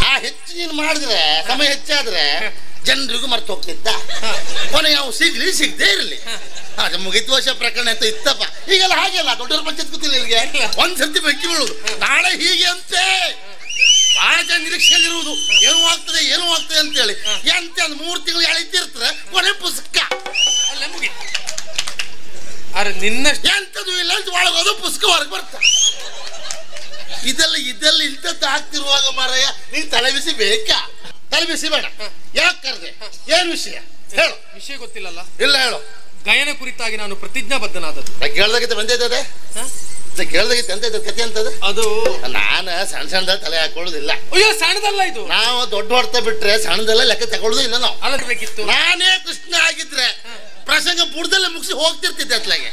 ಆ ಹೆಚ್ಚು ನೀನು ಮಾಡಿದ್ರೆ ಸಮಯ ಹೆಚ್ಚಾದ್ರೆ ಜನರಿಗೂ ಮರ್ತು ಹೋಗ್ತಿದ್ದ. ಕೊನೆಗೆ ನಾವು ಸಿಗದೇ ಇರಲಿ. ಅದು ಮುಗಿದ ವರ್ಷ ಪ್ರಕರಣ ಅಂತ ಇತ್ತಪ್ಪ. ಈಗೆಲ್ಲ ಹಾಗೆಲ್ಲ ದೊಡ್ಡವ್ರ ಪಂಚಾಯತ್ ಗೊತ್ತಿಲ್ಲ ಇಲ್ಲಿಗೆ ಒಂದ್ಸರ್ತಿ ಬೆಂಕಿ ಬೀಳುದು, ನಾಳೆ ಹೀಗೆ ಅಂತೆ ಬಹಳ ಜನ ನಿರೀಕ್ಷೆಯಲ್ಲಿರುವುದು. ಏನೂ ಆಗ್ತದೆ ಅಂತೇಳಿ ಎಂತ 3 ತಿಂಗಳು ಎಳಿತಿರ್ತಾರೆ. ಕೊನೆ ಪುಸ್ತಕ ಅಲ್ಲ ಮುಗಿತು. ಅರೆ ನಿನ್ನ ಎಂತದು ಇಲ್ಲ ಅಂತ ಒಳಗೋದು ಪುಸ್ತಕ ಹೊರಗೆ ಬರ್ತ. ಇದೆಲ್ಲ ಇಂಥದ್ದು ಆಗ್ತಿರುವಾಗ ಮಾರಾಯ ನೀನ್ ತಲೆ ಬಿಸಿ ಬೇಕಾ? ತಲೆ ಬಿಸಿ ಬೇಡ. ಯಾಕೆ ಕರೆದೆ? ಏನ್ ವಿಷಯ ಹೇಳು. ವಿಷಯ ಗೊತ್ತಿಲ್ಲಲ್ಲ? ಇಲ್ಲ ಹೇಳು. ಗಾಯನ ಕುರಿತಾಗಿ ನಾನು ಪ್ರತಿಜ್ಞಾಬದ್ಧನಾದದ್ದು. ಕೇಳ್ದಾಗಿತ್ತು ಬಂದಿದ್ದದೆ ಕೇಳ್ದಾಗಿತ್ತು ಅಂತ ಕತೆ ಅಂತದ. ಅದು ನಾನು ಸಣ್ಣ ತಲೆ ಹಾಕೊಳ್ಳೋದಿಲ್ಲ. ಅಯ್ಯೋ ಸಣ್ಣದಲ್ಲ ಇದು. ನಾವು ದೊಡ್ಡ ಹೊಡ್ತಾ ಬಿಟ್ರೆ ಸಣ್ಣದೆಲ್ಲ ಲೆಕ್ಕ ತಗೊಳ್ಳೋದು ಇಲ್ಲ ನಾವು. ಅಲ್ಲಬೇಕಿತ್ತು. ನಾನೇ ಕೃಷ್ಣ ಆಗಿದ್ರೆ ಪ್ರಸಂಗ ಬುಡದಲ್ಲೇ ಮುಗಿಸಿ ಹೋಗ್ತಿರ್ತಿದ್ದೆ ಅತ್ಲಾಗೆ.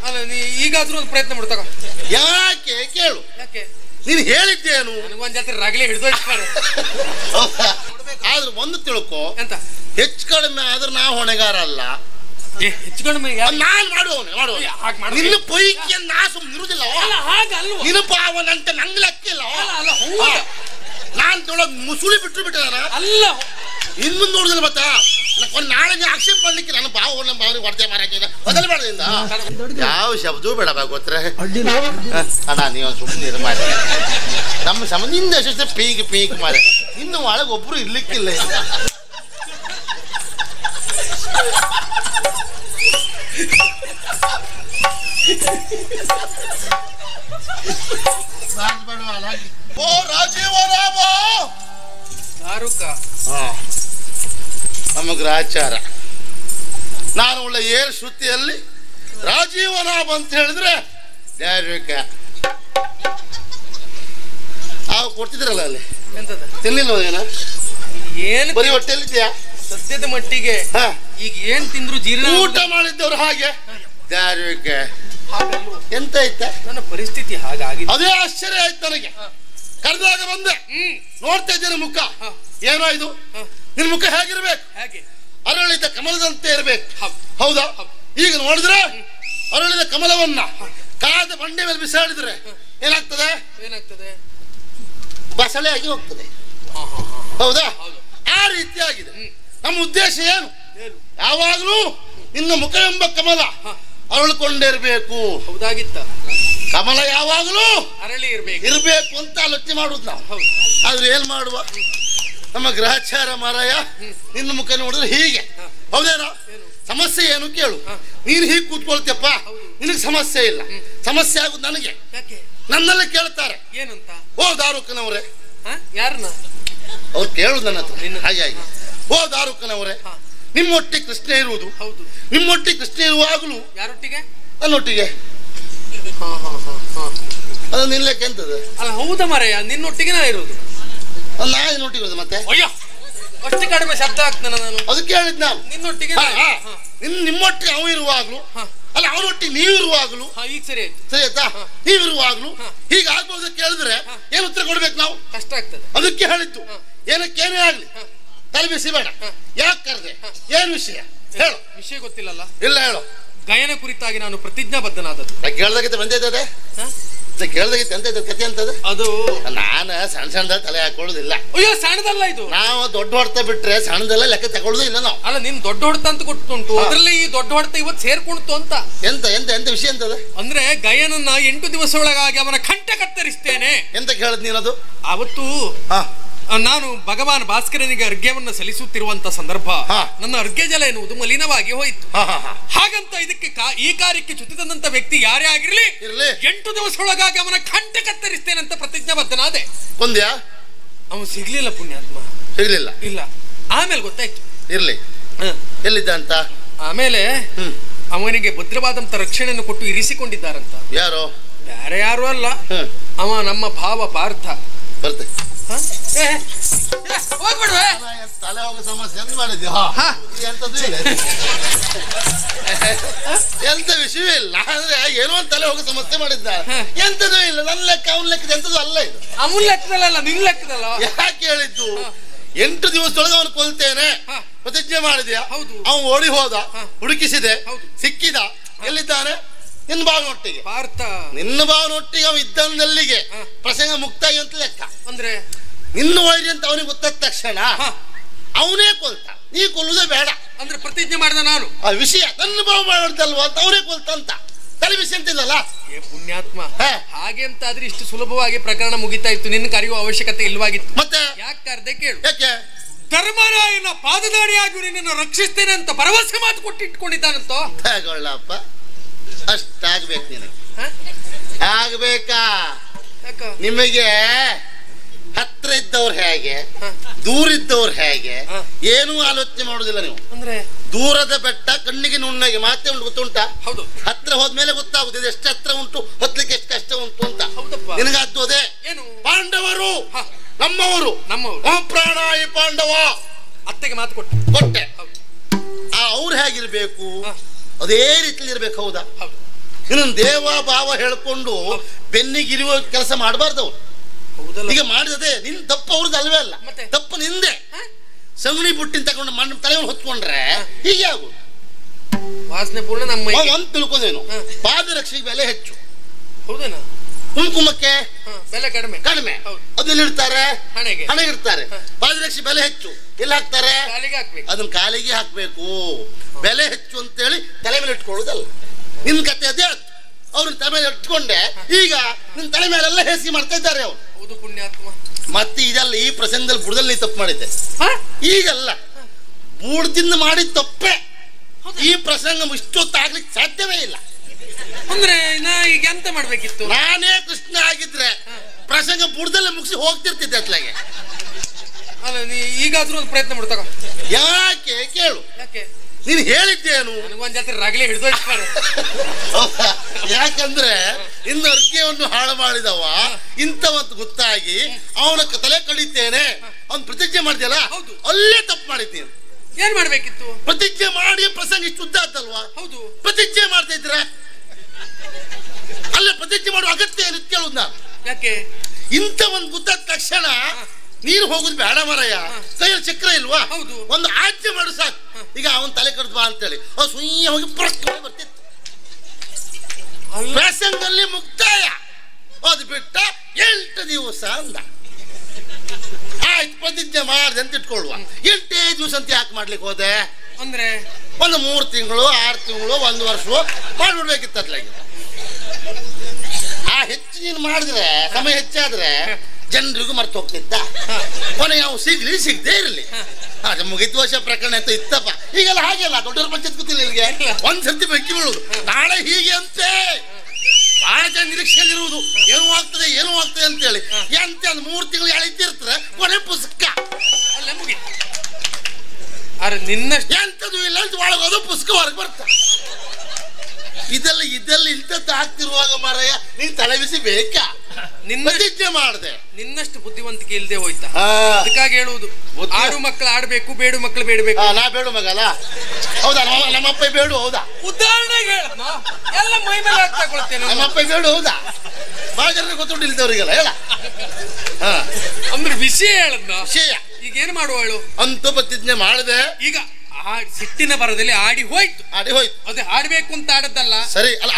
ಅಲ್ಲ ನೀ ಈಗಾದ್ರೂ ಒಂದು ಪ್ರಯತ್ನ ಮಾಡು ತಗೋ. ಯಾಕೆ ಕೇಳು. ಯಾಕೆ ನೀನು ಹೇಳಿದ್ದೇನು? ನನಗೊಂದ್ ಜಾತ್ರೆ ರಗಲೆ ಹಿಡಿದೋಯ್ತಾರೆ. ಆದ್ರೆ ಒಂದು ತಿಳ್ಕೊ, ಎಂತ ಹೆಚ್ಚು ಕಡಿಮೆ ಆದ್ರೆ ನಾವು ಹೊಣೆಗಾರ ಅಲ್ಲ. ಹೆಚ್ಚು ಕಡಿಮೆ ನಾನ್ ಮಾಡುವವನು ನಿನ್ನ ಪೈಕಿ ನಾ ಸುಮ್ಮನೆ ಇರುದಿಲ್ಲ. ನಿನ್ನ ಪಾವನಂತ ನಂಗೆ ಲೆಕ್ಕಿಲ್ಲ. ನಾನ್ ತೊಳಗ್ ಮುಸುಳಿ ಬಿಟ್ಟೆ ಅಲ್ಲ ಇನ್ನು ನೋಡುದಿಲ್ಲ. ಮತ್ತ ನಾಳೆ ಆಕ್ಷೇಪ ಮಾಡ್ಲಿಕ್ಕೆ ನನ್ನ ಭಾವನ ಭಾವನೆ ಹೊಡೆದೆ ಮಾರಾಕಿದ ಬದಲಬೇಡದಿಂದ ಯಾವ ಶಬ್ದವೂ ಬೇಡ ಗೊತ್ತರೆ. ಅಣ್ಣ ನೀವು ಸುಮ್ಮನೆ ಮಾರ ನಮ್ಮ ಸಂಬಂಧಿಂದ ಅಷ್ಟೇ ಪೀಕ್ ಮಾರ. ಇನ್ನು ಒಳಗೆ ಒಬ್ರು ಇರ್ಲಿಕ್ಕಿಲ್ಲ. ಓ ರಾಜೀವರಾಮ ದಾರುಕ ನಮ್ಮ ಗ್ರಹಚಾರ. ನಾನು ಒಳ್ಳೆ ಏರ್ ಶ್ರುತಿಯಲ್ಲಿ ರಾಜೀವನಾಭ ಅಂತ ಹೇಳಿದ್ರೆ ದಾರುಕ ಕೊಡ್ತಿದ್ರಲ್ಲ ಅಲ್ಲಿ ತಿನ್ಲಿಲ್ಲ ಏನ? ಏನು ಬರೀ ಹೊಟ್ಟೆಯಲ್ಲಿದ್ಯಾ? ಸದ್ಯದ ಮಟ್ಟಿಗೆ ಈಗ ಏನ್ ತಿಂದ್ರು ಜೀರ್ಣ. ಊಟ ಮಾಡಿದ್ದವ್ರು ಹಾಗೆ ದಾರುಕ ಎಂತ ಆಯ್ತ? ನನ್ನ ಪರಿಸ್ಥಿತಿ ಹಾಗಾಗಿದೆ. ಅದೇ ಆಶ್ಚರ್ಯ ಆಯ್ತು ನನಗೆ. ಕರೆದಾಗ ಬಂದೆ ನೋಡ್ತಾ ಇದ್ದೇನೆ ಮುಖ. ಏನೋ ಇದು ನಿನ್ ಮುಖ ಹೇಗಿರ್ಬೇಕು? ಹಾಗೆ ಅರಳಿದ ಕಮಲದಂತೆ ಇರ್ಬೇಕು. ಹೌದಾ? ಈಗ ನೋಡಿದ್ರೆ ಅರಳಿದ ಕಮಲವನ್ನ ಕಾದ ಬಂಡೆ ಮೇಲೆ ಬಿಸಾಡಿದ್ರೆ ಏನಾಗ್ತದೆ? ಬಸಳೆ ಆಗಿ ಹೋಗ್ತದೆ. ಹೌದಾ? ಆ ರೀತಿ ಆಗಿದೆ. ನಮ್ಮ ಉದ್ದೇಶ ಏನು? ಯಾವಾಗ್ಲೂ ನಿನ್ನ ಮುಖ ಎಂಬ ಕಮಲ ಅರಳಿಕೊಂಡಿರ್ಬೇಕು. ಹೌದಾಗಿತ್ತ? ಕಮಲ ಯಾವಾಗಲೂ ಅರಳಿ ಇರ್ಬೇಕು ಅಂತ ಆಲೋಚನೆ ಮಾಡುದು ನಾವು. ಆದ್ರೆ ಏನ್ ಮಾಡುವ, ನಮ್ಮ ಗ್ರಹಚಾರ ಮಾರಾಯ ನಿನ್ನ ಮುಖ ನೋಡಿದ್ರೆ ಹೀಗೆ. ಹೌದೇನೋ? ಸಮಸ್ಯೆ ಏನು ಕೇಳು. ನೀನು ಹೀಗೆ ಕೂತ್ಕೊಳ್ತಿಯಪ್ಪ, ನಿನಗೆ ಸಮಸ್ಯೆ ಇಲ್ಲ. ಸಮಸ್ಯೆ ಆಗುದು ನನಗೆ. ನನ್ನೆಲ್ಲ ಕೇಳ್ತಾರೆ ಏನಂತ. ಓ ದಾರುಕನವ್ರೆ, ಯಾರನ್ನ ಅವ್ರು ಕೇಳುದು ನನ್ನ ಹತ್ರ ಹಾಗೆ. ಓ ದಾರುಕನವ್ರೆ, ನಿಮ್ಮೊಟ್ಟಿಗೆ ಕೃಷ್ಣ ಇರುವುದು. ಹೌದು. ನಿಮ್ಮೊಟ್ಟಿಗೆ ಕೃಷ್ಣ ಇರುವಾಗಲೂ ಯಾರೊಟ್ಟಿಗೆ? ನನ್ನೊಟ್ಟಿಗೆ. ಅದು ನಿನ್ಲೆಕ್ಕ ಎಂತದ? ಅಲ್ಲ ಹೌದಾ ಮಾರಾಯ, ನಿನ್ನೊಟ್ಟಿಗೆ ನಾ ಇರೋದು. ನಾ ನಿನ್ನೊಟ್ಟಿಗೆ ಇರೋದು ಮತ್ತೆ? ಅಯ್ಯೋ ಅಷ್ಟು ಕಡಿಮೆ ಶಬ್ದ ಆಗ್ತಾನ ನಾನು. ಅದಕ್ಕೆ ಹೇಳಿದ್ ನಾನು ನಿನ್ನೊಟ್ಟಿಗೆ. ನಿಮ್ಮೊಟ್ಟಿಗೆ ಅವ ಇರುವಾಗ್ಲು ಅಲ್ಲ ಅವರೊಟ್ಟಿಗೆ ನೀವು ಇರುವಾಗ್ಲು. ಈಗ ಸರಿ ಆಯ್ತು. ಸರಿ ಆಯ್ತಾ? ನೀವಿರುವಾಗ್ಲು ಹೀಗಾಗ್ಬೋದು ಕೇಳಿದ್ರೆ ಏನು ಉತ್ತರ ಕೊಡ್ಬೇಕು ನಾವು? ಕಷ್ಟ ಆಗ್ತದೆ. ಅದಕ್ಕೆ ಹೇಳಿದ್ದು ಏನಕ್ಕೇನೇ ಆಗ್ಲಿ ತಲೆ ಬಿಸಿ ಬೇಡ. ಯಾಕೆ ಕರೆದೆ? ಏನ್ ವಿಷಯ ಹೇಳು. ವಿಷಯ ಗೊತ್ತಿಲ್ಲಲ್ಲ? ಇಲ್ಲ ಹೇಳು. ಗಾಯನ ಕುರಿತಾಗಿ ನಾನು ಪ್ರತಿಜ್ಞಾಬದ್ಧನಾದದ್ದು. ಕೇಳ್ದಾಗಿತ್ತು ಬಂದಿದ್ದದೆ ಕೇಳ್ದಾಗಿತ್ತು ಅಂತ ಕತೆ ಅಂತದ. ಅದು ನಾನು ಸಣ್ಣ ತಲೆ ಹಾಕೊಳ್ಳೋದಿಲ್ಲ. ಅಯ್ಯೋ ಸಣ್ಣದಲ್ಲ ಇದು. ನಾವು ದೊಡ್ಡ ಹೊಡ್ತಾ ಬಿಟ್ರೆ ಸಣ್ಣದೆಲ್ಲ ಲೆಕ್ಕ ತಗೊಳ್ಳೋದು ಇಲ್ಲ ನಾವು. ಅಲ್ಲ ನಿನ್ ದೊಡ್ಡ ಹೊಡೆತ ಅಂತ ಕೊಟ್ಟುಂಟು, ಅದ್ರಲ್ಲಿ ಈ ದೊಡ್ಡ ಹೊಡೆತ ಇವತ್ತು ಸೇರ್ಕೊಂಡ್ತು ಅಂತ. ಎಂತ ಎಂತ ಎಂತ ವಿಷಯ ಅಂತದ? ಅಂದ್ರೆ ಗಯನನ್ನ 8 ದಿವಸ ಒಳಗಾಗಿ ಅವನ ಕಂಠ ಕತ್ತರಿಸ್ತೇನೆ ಎಂತ ಕೇಳದ್ ನೀನದು? ಅವತ್ತು ನಾನು ಭಗವಾನ್ ಭಾಸ್ಕರನಿಗೆ ಅರ್ಘ್ಯವನ್ನು ಸಲ್ಲಿಸುತ್ತಿರುವಂತ ಸಂದರ್ಭ ನನ್ನ ಅರ್ಘ್ಯ ಜಲ ಎನ್ನುವುದು ಮಲಿನವಾಗಿ ಹೋಯಿತು. ಹಾಗಂತ ಇದಕ್ಕೆ ಈ ಕಾರ್ಯಕ್ಕೆ ಚ್ಯುತಿ ತಂದಂತ ವ್ಯಕ್ತಿ ಯಾರೇ ಆಗಿರ್ಲಿ 8 ದಿವಸ ಒಳಗಾಗಿ ಅವನ ಕಂಠ ಕತ್ತರಿಸ್ತೇನೆ ಅಂತ ಪ್ರತಿಜ್ಞಾಬದ್ಧನಾದೆ. ಒಂದ್ಯಾ ಅವನು ಸಿಗ್ಲಿಲ್ಲ ಪುಣ್ಯಾತ್ಮ. ಸಿಗ್ಲಿಲ್ಲ? ಇಲ್ಲ. ಆಮೇಲೆ ಗೊತ್ತಾಯ್ತು. ಇರ್ಲಿ ಎಲ್ಲಿದ್ದ ಅಂತ. ಆಮೇಲೆ ಅವನಿಗೆ ಭದ್ರವಾದಂತ ರಕ್ಷಣೆಯನ್ನು ಕೊಟ್ಟು ಇರಿಸಿಕೊಂಡಿದ್ದಾರಂತ. ಯಾರು? ಬೇರೆ ಯಾರು ಅಲ್ಲ, ಅವ ನಮ್ಮ ಭಾವ ಪಾರ್ಥ. ಬರ್ತೆ ಹೋಗ್ಬಿಡ್ವೆ. ತಲೆ ಹೋಗೋ ಸಮಸ್ಯೆ ಎಂತ ಮಾಡಿದ್ಯಾ? ಎಂತದ್ದು ಇಲ್ಲ, ಎಂತ ವಿಷಯವೇ ಇಲ್ಲ. ಅಂದ್ರೆ ಏನೋ ಒಂದು ತಲೆ ಹೋಗೋ ಸಮಸ್ಯೆ ಮಾಡಿದ್ದ. ಎಂತದೂ ಇಲ್ಲ. ನನ್ನ ಲೆಕ್ಕ ಅವನ ಲೆಕ್ಕದ ಎಂತದ್ದು ಅಲ್ಲ ಇದು. ಅವನ ಲೆಕ್ಕದಲ್ಲ ನಿನ್ ಲೆಕ್ಕದಲ್ಲ. ಯಾಕೆ ಹೇಳಿದ್ದು? 8 ದಿವಸದೊಳಗೆ ಅವನು ಕೊಲ್ತೇನೆ ಪ್ರತಿಜ್ಞೆ ಮಾಡಿದ್ಯಾ? ಅವನು ಓಡಿ ಹೋದ, ಹುಡುಕಿಸಿದೆ, ಸಿಕ್ಕಿದ. ಎಲ್ಲಿದ್ದಾನೆ? ನಿನ್ನ ಭಾವನೊಟ್ಟಿಗೆ. ಪಾರ್ಥ. ನಿನ್ನ ಭಾವನೊಟ್ಟಿಗೆ ಅವ ಇದ್ದಲ್ಲಿಗೆ ಪ್ರಸಂಗ ಮುಕ್ತಾಯ ಅಂತ ಲೆಕ್ಕ. ಅಂದ್ರೆ ಇನ್ನು ವೈರಿ ಅಂತ ಅವನಿಗೆ ಗೊತ್ತಾದ ತಕ್ಷಣ ಅವನೇ ಕೊಲ್ತ, ನೀ ಕೊಲ್ಲುವುದೇ ಬೇಡ ಅಂದ್ರೆ ಪ್ರತಿಜ್ಞೆ ಮಾಡಿದ ನಾನು ಆ ವಿಷಯ ನನ್ನ ಬಾವು ಮಾಡ್ದಲ್ವ ಅಂತ ಅವನೇ ಕೊಲ್ತಂತ ತಲೆ ವಿಷಯ ಅಂತಿಲ್ಲಲ್ಲ. ಏ ಪುಣ್ಯಾತ್ಮ, ಹಾಗೆ ಅಂತ ಆದ್ರೆ ಇಷ್ಟು ಸುಲಭವಾಗಿ ಪ್ರಕರಣ ಮುಗಿತಾ ಇತ್ತು, ನಿನ್ನ ಕರೆಯುವ ಅವಶ್ಯಕತೆ ಇಲ್ವಾಗಿತ್ತು. ಮತ್ತೆ ಯಾಕೆ ಕರ್ದೆ ಕೇಳು. ಯಾಕೆ? ಧರ್ಮರಾಯನ ಪಾದದಾಡಿಯಾಗಿ ನಿನ್ನನ್ನು ರಕ್ಷಿಸ್ತೇನೆ ಅಂತ ಭರವಸೆ ಮಾತು ಕೊಟ್ಟಿಟ್ಕೊಂಡಿದ್ದಾನಂತೋ. ತಗೊಳ್ಳಪ್ಪ, ಅಷ್ಟಾಗ್ಬೇಕು ನಿನಗೆ. ಆಗ್ಬೇಕಾ? ನಿಮಗೆ ಹತ್ರ ಇದ್ದವ್ರು ಹೇಗೆ, ದೂರ ಇದ್ದವ್ರು ಹೇಗೆ, ಏನೂ ಆಲೋಚನೆ ಮಾಡುದಿಲ್ಲ ನೀವು. ಅಂದ್ರೆ ದೂರದ ಬೆಟ್ಟ ಕಣ್ಣಿಗೆ ನುಣ್ಣಗೆ ಮಾತೆ ಉಂಟು, ಗೊತ್ತುಂಟ? ಹೌದು. ಹತ್ರ ಹೋದ್ಮೇಲೆ ಗೊತ್ತಾಗುತ್ತದೆ ಎಷ್ಟು ಹತ್ರ ಉಂಟು, ಹೊತ್ಲಿಕ್ಕೆ ಎಷ್ಟು ಕಷ್ಟ ಉಂಟು ಅಂತ. ನಿನಗಾದ್ದು ಅದೇ. ಏನು? ಪಾಂಡವರು ನಮ್ಮವರು, ಪ್ರಾಣಾಯ ಪಾಂಡವ. ಅತ್ತೆಗೆ ಮಾತು ಕೊಟ್ಟೆ. ಅವ್ರು ಹೇಗಿರ್ಬೇಕು ಅದೇ ರೀತಿಲಿ ಇರ್ಬೇಕು. ಹೌದಾ? ಇನ್ನೊಂದು ದೇವ ಭಾವ ಹೇಳ್ಕೊಂಡು ಬೆನ್ನಿಗಿರುವ ಕೆಲಸ ಮಾಡಬಾರ್ದವ್ರು. ಈಗ ಮಾಡಿದದೆ ನಿನ್ ತಪ್ಪು ಅವ್ರದ್ದು ಅಲ್ವೇ ಅಲ್ಲ, ತಪ್ಪು ನಿಂದೆ. ಸಗಣಿ ಬುಟ್ಟಿನ ತಗೊಂಡು ಮಣ್ಣು ತಲೆಯನ್ನು ಹೊತ್ಕೊಂಡ್ರೆ ಹೀಗೆ ಆಗುದು. ವಾಸನೆ ಪೂರ್ಣ ನಮ್ಮ ಒಂದು ತಿಳ್ಕೊಂಡೇನು, ಪಾದರಕ್ಷೆಗೆ ಬೆಲೆ ಹೆಚ್ಚು. ಹೌದೇನಾ? ಕುಂಕುಮಕ್ಕೆ ಬೆಲೆ ಕಡಿಮೆ. ಅದನ್ನ ಇಡ್ತಾರೆ, ಹಣೆಗೆ ಇಡ್ತಾರೆ. ಪಾದರಕ್ಷೆ ಬೆಲೆ ಹೆಚ್ಚು ಎಲ್ಲಿ ಹಾಕ್ತಾರೆ? ಅದನ್ನ ಕಾಲಿಗೆ ಹಾಕ್ಬೇಕು. ಬೆಲೆ ಹೆಚ್ಚು ಅಂತೇಳಿ ತಲೆ ಮೇಲೆ ಇಟ್ಕೊಳ್ಳೋದಲ್ಲ. ನಿನ್ ಕತೆ ಅದೇ ಆಯ್ತು. ಅವ್ರನ್ನ ತಲೆ ಮೇಲೆ ಇಟ್ಕೊಂಡೆ, ಈಗ ನಿನ್ ತಲೆ ಮೇಲೆಲ್ಲ ಹೇಸಿಗೆ ಮಾಡ್ತಾ ಇದ್ದಾರೆ ಅವ್ರು. ಹೌದು ಪುಣ್ಯಾತ್ಮ. ಮತ್ತೆ ಇದೆಲ್ಲ ಈ ಪ್ರಸಂಗದಲ್ಲಿ ಬುಡದಲ್ಲಿ ನೀ ತಪ್ಪು ಮಾಡಿದ್ದೆ. ಈಗಲ್ಲ, ಬೂಡ್ದಿಂದ ಮಾಡಿದ ತಪ್ಪೆ. ಈ ಪ್ರಸಂಗ ಇಷ್ಟೊತ್ತಾಗ್ಲಿಕ್ಕೆ ಸಾಧ್ಯವೇ ಇಲ್ಲ. ಅಂದ್ರೆ ಈಗ ಎಂತ ಮಾಡ್ಬೇಕಿತ್ತು? ನಾನೇ ಕೃಷ್ಣ ಆಗಿದ್ರೆ ಪ್ರಸಂಗ ಬುಡದಲ್ಲೇ ಮುಗಿಸಿ ಹೋಗ್ತಿರ್ತಿದ್ದೆ ಅತ್ಲಾಗೆ. ಅಲ್ಲ, ನೀ ಈಗಾದ್ರೂ ಒಂದು ಪ್ರಯತ್ನ ಮಾಡು ತಗೋ. ಯಾಕೆ ಕೇಳು. ಯಾಕೆ? ನೀನು ಹೇಳಿದ್ದೇನು? ನನಗೊಂದ್ ಜಾತ್ರೆ ರಗಲೆ ಹಿಡಿದು ಯಾಕಂದ್ರೆ ಇನ್ನು ಅರ್ಘ್ಯವನ್ನು ಹಾಳು ಮಾಡಿದವ ಇಂಥವಂತ ಗೊತ್ತಾಗಿ ಅವನ ತಲೆ ಕಡಿತೇನೆ ಅವ್ನು ಪ್ರತಿಜ್ಞೆ ಮಾಡಿದ್ಯಲ್ಲ, ಅಲ್ಲೇ ತಪ್ಪು ಮಾಡಿದ್ದೀನಿ. ಏನ್ ಮಾಡ್ಬೇಕಿತ್ತು? ಪ್ರತಿಜ್ಞೆ ಮಾಡಿ ಪ್ರಸಂಗ ಇಷ್ಟು ಉದ್ದ ಆತಲ್ವಾ? ಹೌದು. ಪ್ರತಿಜ್ಞೆ ಮಾಡ್ತಾ ಇದ್ರ ಅಲ್ಲೇ ಪ್ರತಿಜ್ಞೆ ಮಾಡುವ ಅಗತ್ಯ ಏನಿತ್ತು ಕೇಳುದು ನಾನು. ಯಾಕೆ? ಇಂಥ ಒಂದು ಗೊತ್ತಾದ ತಕ್ಷಣ ನೀನು ಹೋಗುದು ಬೇಡ ಮರಯ್ಯ. ಕೈಯಲ್ಲಿ ಚಕ್ರ ಇಲ್ವಾ? ಒಂದು ಆಜ್ಞೆ ಮಾಡು ಸಾಕು. ಈಗ ಅವನ್ ತಲೆ ಕಡ್ದು ಬಾ ಅಂತೇಳಿ ಅವ್ರು ಸುಯ್ಯ ಹೋಗಿ ಬರ್ತಿತ್ತು. ಪ್ರಸಂಗದಲ್ಲಿ ಮುಕ್ತಾಯ. ಅದು ಬಿಟ್ಟ 8 ದಿವಸ ಅಂದ. ಆಯ್ತು, ಪ್ರತಿಜ್ಞೆ ಮಾಡಿದೆ ಅಂತ ಇಟ್ಕೊಳ್ಳುವ. 8 ದಿವಸ ಅಂತ ಯಾಕೆ ಮಾಡ್ಲಿಕ್ಕೆ ಹೋದೆ? ಅಂದ್ರೆ ಒಂದು 3 ತಿಂಗಳು 6 ತಿಂಗಳು 1 ವರ್ಷ ಮಾಡ್ಬಿಡ್ಬೇಕಿತ್ತು ಅದ್ಲಾಗಿ. ಆ ಹೆಚ್ಚು ನೀನು ಮಾಡಿದ್ರೆ, ಸಮಯ ಹೆಚ್ಚಾದ್ರೆ ಜನರಿಗೂ ಮರ್ತು ಹೋಗ್ತಿದ್ದ. ಕೊನೆಗೆ ನಾವು ಸಿಗದೇ ಇರಲಿ. ಮುಗಿದ ವರ್ಷ ಪ್ರಕರಣ ಅಂತ ಇತ್ತಪ್ಪ. ಈಗೆಲ್ಲ ಹಾಗೆಲ್ಲ ದೊಡ್ಡವ್ರ ಪಂಚಾಯತ್ ಗೊತ್ತಿಲ್ಲ. ಇಲ್ಲಿಗೆ ಒಂದ್ಸರ್ತಿ ಬೆಂಕಿ ಬೀಳುದು, ನಾಳೆ ಹೀಗೆ ಅಂತೆ. ಬಹಳ ಜನ ನಿರೀಕ್ಷೆಯಲ್ಲಿರುವುದು ಏನೂ ಆಗ್ತದೆ ಅಂತೇಳಿ. ಎಂತ 3 ತಿಂಗಳು ಎಳಿತಿರ್ತಾರೆ, ಕೊನೆ ಪುಸ್ತಕ ಅಲ್ಲ ಮುಗಿತು. ಅರೆ ನಿನ್ನಷ್ಟು ಎಂತದು ಇಲ್ಲ ಅಂತ ಒಳಗೋದು ಪುಸ್ತಕ ಹೊರಗೆ ಬರ್ತಾರೆ. ಇದೆಲ್ಲ ಇಂಥದ್ದು ಆಗ್ತಿರುವಾಗ ಮರಯ್ಯ ನೀನ್ ತಲೆ ಬಿಸಿ ಬೇಕಾ? ಪ್ರತಿಜ್ಞೆ ಮಾಡಿದೆ. ನಿನ್ನಷ್ಟು ಬುದ್ಧಿವಂತಿಕೆ ಇಲ್ಲದೆ ಹೋಯ್ತಾ? ಅದಕ್ಕಾಗಿ ಹೇಳುವುದು, ಆಡು ಮಕ್ಕಳು ಆಡ್ಬೇಕು, ಬೇಡು ಮಕ್ಕಳು ಬೇಡಬೇಕು. ನಾ ಬೇಡು ಮಗಲ್ಲ. ಹೌದಾ? ನಮ್ಮಪ್ಪ ಬೇಡು. ಹೌದಾ? ಉದಾಹರಣೆಗೆ ಎಲ್ಲ ಮೈ ಮೇಲೆ ಹಾಕ್ತಕೊಳ್ತೇನೆ. ನಮ್ಮಪ್ಪ ಬೇಡು. ಹೌದಾ? ಬಹಳ ಜನರಿಗೆ ಗೊತ್ತುಂಟು ಇಲ್ದವ್ರಿಗೆಲ್ಲ ಹೇಳ. ಅಂದ್ರೆ ವಿಷಯ ಹೇಳದ್ನ. ವಿಷಯ ಈಗ ಏನ್ ಮಾಡುವಳು ಅಂತ ಪ್ರತಿಜ್ಞೆ ಮಾಡಿದೆ. ಈಗ ಸಿಟ್ಟಿನ ಬರದಲ್ಲಿ ಆಡಿ ಹೋಯ್ತು. ಅದೇ ಆಡ್ಬೇಕು ಅಂತ ಆಡದ್ದಲ್ಲ. ಸರಿ ಅಲ್ಲ,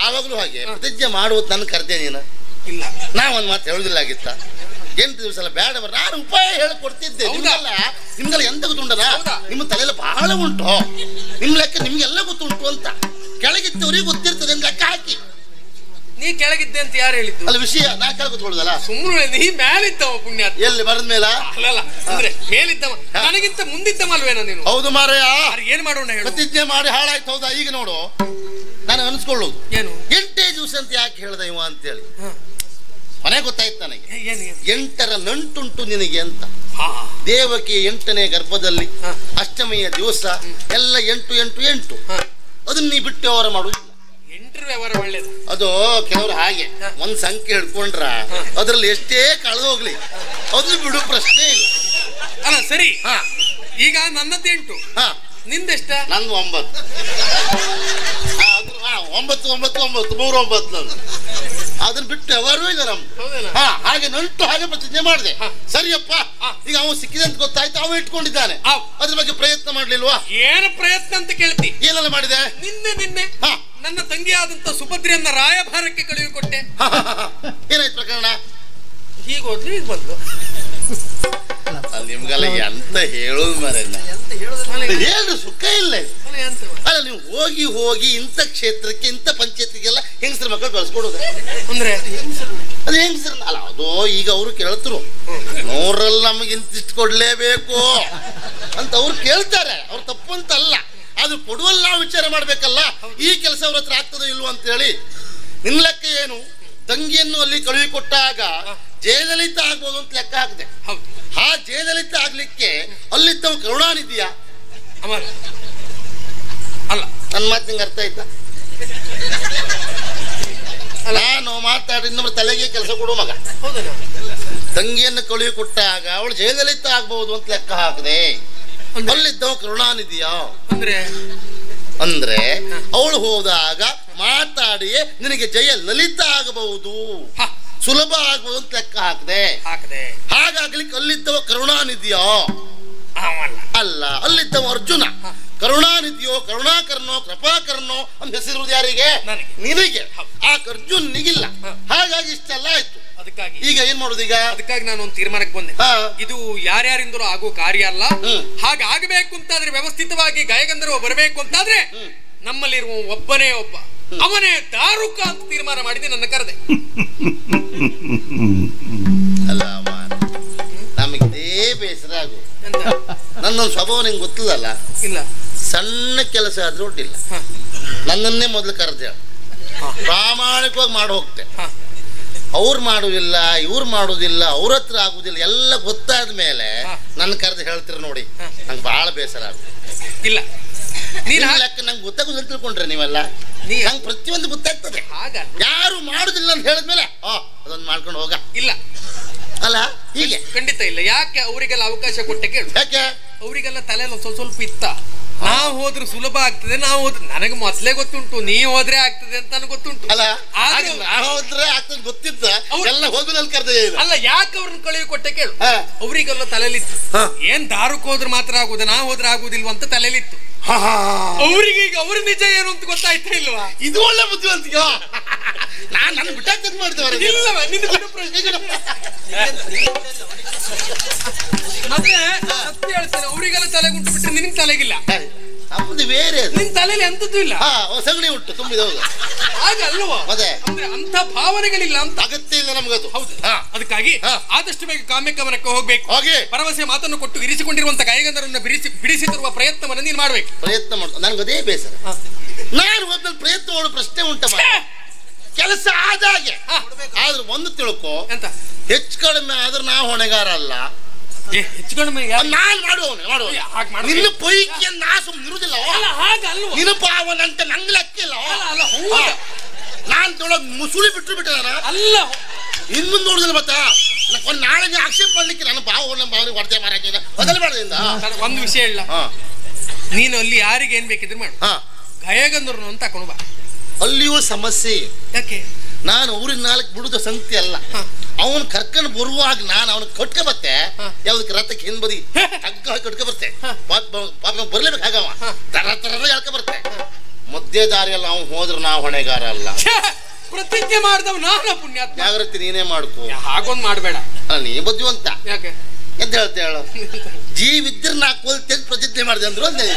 ಆವಾಗ್ಲೂ ಹಾಗೆ ಪ್ರತಿಜ್ಞೆ ಮಾಡುವುದು ನನ್ನ ಕರ್ದೆ. ನೀನು ಇಲ್ಲ, ನಾವೊಂದು ಮಾತು ಹೇಳುದಿಲ್ಲ ಆಗಿತ್ತ? 8 ದಿವಸ ಎಲ್ಲ ಬೇಡ, ನಾನು ಉಪಾಯ ಹೇಳಿಕೊಡ್ತಿದ್ದೆ. ನಿಮ್ಗೆಲ್ಲ ಎಂತ ಗೊತ್ತುಂಟಲ್ಲ, ನಿಮ್ಮ ತಲೆಯಲ್ಲಿ ಬಹಳ ಉಂಟು. ನಿಮ್ ಲೆಕ್ಕ ನಿಮ್ಗೆಲ್ಲ ಗೊತ್ತುಂಟು ಅಂತ. ಕೆಳಗಿದ್ದವ್ರಿಗೆ ಗೊತ್ತಿರ್ತದೆ ಅಂತ ಲೆಕ್ಕ ಹಾಕಿ. ನೀ ಕೆಳಗಿದ್ದೆ ಅಂತ ಯಾರು ಹೇಳಿದ್ದು? ಅಲ್ಲ ವಿಷಯ ನಾ ಕೆಳಗೆ ಕೂತ್ಕೊಳ್ಳೋದಲ್ಲ. ಸುಮ್ಮನೆ ನೀ ಮೇಲಿದ್ದವ ಪುಣ್ಯ. ಎಲ್ಲಿ ಬರದ ಮೇಲ? ಅಲ್ಲಲ್ಲ, ಅಂದ್ರೆ ಮೇಲಿದ್ದವ, ನನಗಿಂತ ಮುಂದಿದ್ದವಲ್ವೇನ ನೀನು? ಹೌದು ಮಾರಯ್ಯ. ಏನ್ ಮಾಡೋಣ ಹೇಳು? ಪ್ರತಿಜ್ಞೆ ಮಾಡಿ ಹಾಳಾಯ್ತು. ಹೌದಾ? ಈಗ ನೋಡು, ನಾನು ಅನ್ಸ್ಕೊಳ್ಳೋದು ಏನು 8 ದಿವಸ ಅಂತ ಯಾಕೆ ಹೇಳ್ದ ಇವ ಅಂತೇಳಿ. ಮನೆ ಗೊತ್ತಾಯ್ತು ನನಗೆ. 8ರ ನಂಟುಂಟು ನಿನಗೆ ಅಂತ. ದೇವಕಿ 8ನೇ ಗರ್ಭದಲ್ಲಿ ಅಷ್ಟಮಿಯ ದಿವಸ ಎಲ್ಲ 8 ಅದನ್ನ ನೀ ಬಿಟ್ಟು ವ್ಯವಹಾರ ಮಾಡುದಿಲ್ಲ. 8ರ ವ್ಯವಹಾರ ಒಳ್ಳೇದು. ಅದು ಕೆಲವರು ಹಾಗೆ ಒಂದ್ ಸಂಖ್ಯೆ ಹಿಡ್ಕೊಂಡ್ರ ಅದ್ರಲ್ಲಿ ಎಷ್ಟೇ ಕಳೆದೋಗ್ಲಿ ಅದು ಬಿಡು ಪ್ರಶ್ನೆ ಇಲ್ಲ. ಅಲ್ಲ ಸರಿ, ಈಗ ನನ್ನದ್ದು 8, ನಿಂದೆಷ್ಟ? ನಂದು 9. 9 ಅದನ್ನ ಬಿಟ್ಟು ವ್ಯವಹಾರವೂ ಇಲ್ಲ ನಮ್ದು. ಹಾಗೆ ನಂಟು ಹಾಗೆ ಪ್ರತಿಜ್ಞೆ ಮಾಡಿದೆ. ಸರಿಯಪ್ಪ, ಈಗ ಅವನು ಸಿಕ್ಕಿದೆ ಅಂತ ಗೊತ್ತಾಯ್ತು, ಅವನು ಇಟ್ಕೊಂಡಿದ್ದಾನೆ. ಅದ್ರ ಬಗ್ಗೆ ಪ್ರಯತ್ನ ಮಾಡ್ಲಿಲ್ವಾ? ಏನು ಪ್ರಯತ್ನ ಅಂತ ಕೇಳ್ತಿ? ಏನೆಲ್ಲ ಮಾಡಿದೆ? ನಿನ್ನೆ ನನ್ನ ತಂಗಿಯಾದಂತ ಸುಭದ್ರೆಯನ್ನ ರಾಯಭಾರಕ್ಕೆ ಕಳುಹಿಕೊಟ್ಟೆ. ಏನಾಯ್ತು ಪ್ರಕರಣ? ಹೀಗೆ ಹೋದ್ಲು, ಈಗ ಬಂದ್ಲು. ಅಲ್ಲ ಎಂತ ಹೇಳೋದು ಮರ ಹೇಳ್ರಿ ಸುಖ ಇಲ್ಲ. ಅಲ್ಲ ನೀವು ಹೋಗಿ ಹೋಗಿ ಇಂಥ ಕ್ಷೇತ್ರಕ್ಕೆ ಇಂಥ ಪಂಚಾಯತ್ಗೆಲ್ಲ ಹೆಂಗಸ್ರ ಮಕ್ಕಳು ಕಳ್ಸ್ಕೊಡೋದು ಅಂದ್ರೆ ಅದು ಹೆಂಗಸ್ರ ಅಲ್ಲ. ಅದು ಈಗ ಅವರು ಕೇಳ್ತರು ನೋಡ್ರಲ್ಲ ನಮಗೆ ಇಂತಿಷ್ಟು ಕೊಡ್ಲೇಬೇಕು ಅಂತ ಅವ್ರು ಕೇಳ್ತಾರೆ. ಅವ್ರು ತಪ್ಪು ಅಂತ ಅಲ್ಲ, ಅದು ಕೊಡುವಲ್ಲಿ ನಾವು ವಿಚಾರ ಮಾಡ್ಬೇಕಲ್ಲ ಈ ಕೆಲಸ ಅವ್ರ ಹತ್ರ ಆಗ್ತದೋ ಇಲ್ವೋ ಅಂತ ಹೇಳಿ. ನಿನ್ನ ಲೆಕ್ಕ ಏನು? ತಂಗಿಯನ್ನು ಅಲ್ಲಿ ಕಳುಹಿ ಕೊಟ್ಟಾಗ ಜಯಲಲಿತಾ ಆಗ್ಬೋದು ಅಂತ ಲೆಕ್ಕ ಹಾಕಿದೆ. ಆ ಜಯಲಲಿತಾ ಆಗ್ಲಿಕ್ಕೆ ಅಲ್ಲಿದ್ದ ಕರುಣಾನಿಧಿಯ ಅಲ್ಲ. ನನ್ನ ಮಾತು ನಿಂಗೆ ಅರ್ಥ ಆಯ್ತಾ? ನಾನು ಮಾತಾಡಿ ಇನ್ನೊಬ್ಬರ ತಲೆಗೆ ಕೆಲಸ ಕೊಡುವ ಮಗ. ತಂಗಿಯನ್ನು ಕಳುಹಿ ಕೊಟ್ಟಾಗ ಅವಳು ಜಯಲಲಿತಾ ಆಗ್ಬಹುದು ಅಂತ ಲೆಕ್ಕ ಹಾಕಿದೆ. ಅಲ್ಲಿದ್ದವ ಕರುಣಾನಿಧಿಯ ಅಂದ್ರೆ ಅವಳು ಹೋದಾಗ ಮಾತಾಡಿಯೇ ನಿನಗೆ ಜಯಲಲಿತಾ ಆಗಬಹುದು, ಸುಲಭ ಆಗಬಹುದು ಅಂತ ಲೆಕ್ಕ ಹಾಕಿದೆ. ಹಾಗಾಗ್ಲಿಕ್ಕೆ ಅಲ್ಲಿದ್ದವ ಕರುಣಾನಿಧಿಯ ಅಲ್ಲ, ಅಲ್ಲಿದ್ದವ ಅರ್ಜುನ. ಕರುಣಾನಿಧಿಯೋ ಕರುಣಾಕರ್ನೋ ಕೃಪಾಕರ್ನೋ ಅಂತ ಹೆಸರಿರುವುದು ಯಾರಿಗೆ? ನಿನಗೆ. ಆ ಅರ್ಜುನ್ ನಿಗಿಲ್ಲ. ಹಾಗಾಗಿ ಇಷ್ಟೆಲ್ಲ ಆಯ್ತು. ಈಗ ಏನ್ ಮಾಡುದು? ಈಗ ಅದಕ್ಕಾಗಿ ನಾನು ಒಂದು ತೀರ್ಮಾನಕ್ಕೆ ಬಂದೆ. ಇದು ಯಾರ್ಯಾರಿಂದಲೂ ಆಗೋ ಕಾರ್ಯ ಅಲ್ಲ. ಹಾಗಾಗಬೇಕು ಅಂತಾದ್ರೆ ವ್ಯವಸ್ಥಿತವಾಗಿ ಗಾಯಗಂಧರ್ವ ಬರಬೇಕು ಅಂತಾದ್ರೆ ನಮ್ಮಲ್ಲಿರುವ ಒಬ್ಬನೇ ಒಬ್ಬ, ಅವನೇ ದಾರುಕ ಅಂತ ತೀರ್ಮಾನ ಮಾಡಿದೆ. ನನ್ನ ಕರೆದೆ ಅಲ್ಲ ನಮಗಿದೇ ಬೇಸರ ಆಗು. ನನ್ನೊಂದು ಸ್ವಭಾವ ನಿಂಗೆ ಗೊತ್ತದಲ್ಲ. ಇಲ್ಲ, ಸಣ್ಣ ಕೆಲಸ ಆದ್ರೂ ಒಡ್ಡಿಲ್ಲ, ನನ್ನನ್ನೇ ಮೊದಲು ಕರೆದೆ. ಪ್ರಾಮಾಣಿಕವಾಗಿ ಮಾಡಿ ಹೋಗ್ತೆ. ಅವ್ರು ಮಾಡುದಿಲ್ಲ, ಇವ್ರು ಮಾಡುದಿಲ್ಲ, ಅವ್ರ ಹತ್ರ ಆಗುದಿಲ್ಲ, ಎಲ್ಲ ಗೊತ್ತಾದ ಮೇಲೆ ನನ್ನ ಕರೆದು ಹೇಳ್ತೀರ ನೋಡಿ, ನಂಗೆ ಬಹಳ ಬೇಸರ ಆಗುತ್ತೆ. ಇಲ್ಲ ಲೆಕ್ಕ ನಂಗೆ ಗೊತ್ತಾಗುದು ಅಂತ ತಿಳ್ಕೊಂಡ್ರೆ ನೀವೆಲ್ಲ. ನಂಗೆ ಪ್ರತಿಯೊಂದು ಗೊತ್ತಾಗ್ತದೆ. ಯಾರು ಮಾಡುದಿಲ್ಲ ಅಂತ ಹೇಳಿದ್ಮೇಲೆ ಅದೊಂದು ಮಾಡ್ಕೊಂಡು ಹೋಗ. ಇಲ್ಲ ಅಲ್ಲ ಹೀಗೆ ಖಂಡಿತ ಇಲ್ಲ. ಯಾಕೆ ಅವರಿಗೆಲ್ಲ ಅವಕಾಶ ಕೊಟ್ಟೆ ಕೇಳು. ಯಾಕೆ ಅವರಿಗೆಲ್ಲ ತಲೆಯಲ್ಲಿ ಸ್ವಲ್ಪ ಸ್ವಲ್ಪ ಇತ್ತ. ನಾವು ಹೋದ್ರೆ ಸುಲಭ ಆಗ್ತದೆ, ನಾವು ಹೋದ್ರೆ ನನಗೆ ಮೊದ್ಲೇ ಗೊತ್ತುಂಟು, ನೀ ಹೋದ್ರೆ ಆಗ್ತದೆ ಅಂತ ನನಗೆ ಗೊತ್ತುಂಟು. ಅಲ್ಲ ಹೋದ್ರೆ ಆಗ್ತದೆ ಗೊತ್ತಿದ್ದ ಎಲ್ಲ ಹೋಗುದಲ್ಲಿ ಕರೆದ. ಅಲ್ಲ ಯಾಕೆ ಅವ್ರನ್ನ ಕಳುಹಿ ಕೊಟ್ಟೆ ಕೇಳು. ಅವರಿಗೆಲ್ಲ ತಲೆಯಲ್ಲಿತ್ತು ಏನ್ ದಾರುಕ್ ಹೋದ್ರೆ ಮಾತ್ರ ಆಗುದ, ನಾವು ಹೋದ್ರೆ ಆಗುದಿಲ್ವ ಅಂತ ತಲೆಯಲ್ಲಿತ್ತು. ಅವ್ರಿಗೆ ಈಗ ಅವ್ರ ನಿಜ ಏನು ಅಂತ ಗೊತ್ತಾಯ್ತಾ ಇಲ್ವಾ? ಇದು ಒಳ್ಳೆ ಬುದ್ಧಿವಂತಿಗೆ. ನಾನು ನನ್ನ ಬಿಟ್ಟಾಗ್ತದೆ ಮಾಡಿದವರು ಇಲ್ಲವ ನಿನ್ನ ಮತ್ತೆ ಸತ್ಯ ಹೇಳ್ತೇನೆ. ಅವರಿಗೆಲ್ಲ ತಲೆಗುಂಟು ಬಿಟ್ರೆ ನಿನ್ಗೆ ತಲೆಗಿಲ್ಲ. ನಮ್ದು ಬೇರೆ, ನಿನ್ ತಲೆಯಲ್ಲಿ ಅಂತದ್ದು ಇಲ್ಲ. ಸಗಣಿ ಉಂಟು ತುಂಬಿದವಾಗ ಹಾಗಲ್ವಾ? ಅದೇ ಅಂತ ಭಾವನೆಗಳಿಲ್ಲ ಅಂತ ಅಗತ್ಯ ಇಲ್ಲ ನಮ್ಗದು. ಹೌದು. ಅದಕ್ಕಾಗಿ ಆದಷ್ಟು ಬೇಗ ಕಾಮ್ಯಕವನಕ್ಕೆ ಹೋಗ್ಬೇಕು. ಹಾಗೆ ಭರವಸೆ ಮಾತನ್ನು ಕೊಟ್ಟು ಇರಿಸಿಕೊಂಡಿರುವಂತ ಗಾಯಗಂಧರನ್ನು ಬಿಡಿಸಿ ತರುವ ಪ್ರಯತ್ನವನ್ನು ನೀನು ಮಾಡ್ಬೇಕು. ಪ್ರಯತ್ನ ಮಾಡು. ನನಗದೇ ಬೇಸರ. ನಾನು ಹೋದ್ಮೇಲೆ ಪ್ರಯತ್ನ ಮಾಡೋ ಪ್ರಶ್ನೆ ಉಂಟ. ಕೆಲಸ ಆದಾಗೆ ಆದ್ರೆ ಒಂದು ತಿಳ್ಕೊ, ಎಂತ ಹೆಚ್ಚು ಕಡಿಮೆ ಆದ್ರೆ ನಾ ಹೊಣೆಗಾರ ಅಲ್ಲ. ಹೆಚ್ಚು ಕಡಿಮೆ ನಾನು ಮಾಡುವವನು. ನಿನ್ನ ಪೈಕಿ ನಾ ಸುಮ್ಮನೆ ಇರುವುದಿಲ್ಲ. ನಿನ್ನ ಪಾವನಂತ ನಂಗೆ ಲೆಕ್ಕಿಲ್ಲ. ನಾನು ತೊಳಗ್ ಮುಸುಳಿ ಬಿಟ್ಟರೆ ಅಲ್ಲ, ಇನ್ ಮುಂದೆ ನೋಡುದಿಲ್ಲ. ಮತ್ತ ಒಂದು ನಾಳೆ ಆಕ್ಷೇಪ ಮಾಡ್ಲಿಕ್ಕೆ ನನ್ನ ಭಾವನ ಭಾವನೆ ಹೊರತೆ ಮಾರಾಕಿಲ್ಲ ಬದಲಬಾರ್ದಿಂದ. ಒಂದು ವಿಷಯ ಇಲ್ಲ, ನೀನು ಅಲ್ಲಿ ಯಾರಿಗೆ ಏನ್ ಬೇಕಿದ್ರೆ ಮಾಡು. ಗಾಯಗಂಧರ್ವನು ಅಂತ ತಕೊಂಡು ಬಾ. ಅಲ್ಲಿಯೂ ಸಮಸ್ಯೆ. ಯಾಕೆ? ನಾನು ಊರಿನ 4 ಬಿಡುದ ಸಂಗತಿ ಅಲ್ಲ. ಅವನ್ ಕರ್ಕೊಂಡು ಬರುವಾಗ ನಾನು ಅವನ ಕಟ್ಕ ಬತ್ತೆ. ಯಾವ್ದಕ್ಕೆ ರಥಕ್ಕೆ ಹಿಂಬದಿ ಕಟ್ಕ ಬರ್ತೆ. ಪಾಪ ಬರ್ಲೇಬೇಕು. ಹಾಗವ ತರ ತರ ಎಳ್ಕ ಬರ್ತೆ. ಮಧ್ಯೆ ದಾರಿಯಲ್ಲಿ ಅವ್ನು ಹೋದ್ರೆ ನಾವು ಹೊಣೆಗಾರ ಅಲ್ಲ. ಪ್ರತಿಜ್ಞೆ ಮಾಡಿದವ್ ನಾನು ಪುಣ್ಯಾತ್ಮ. ಜಾಗೃತಿ ನೀನೇ ಮಾಡ್ಕೋ. ಹಾಗೊಂದು ಮಾಡಬೇಡ. ನೀ ಬುದ್ಧಿವಂತ. ಯಾಕೆ ಎಂತ ಹೇಳ್ತೆ ಹೇಳು? ಜೀವಿದ್ರೆ ನಾ ಕೊಲ್ತೆ ಪ್ರತಿಜ್ಞೆ ಮಾಡಿದೆ ಅಂದ್ರು ಅಂದೆ.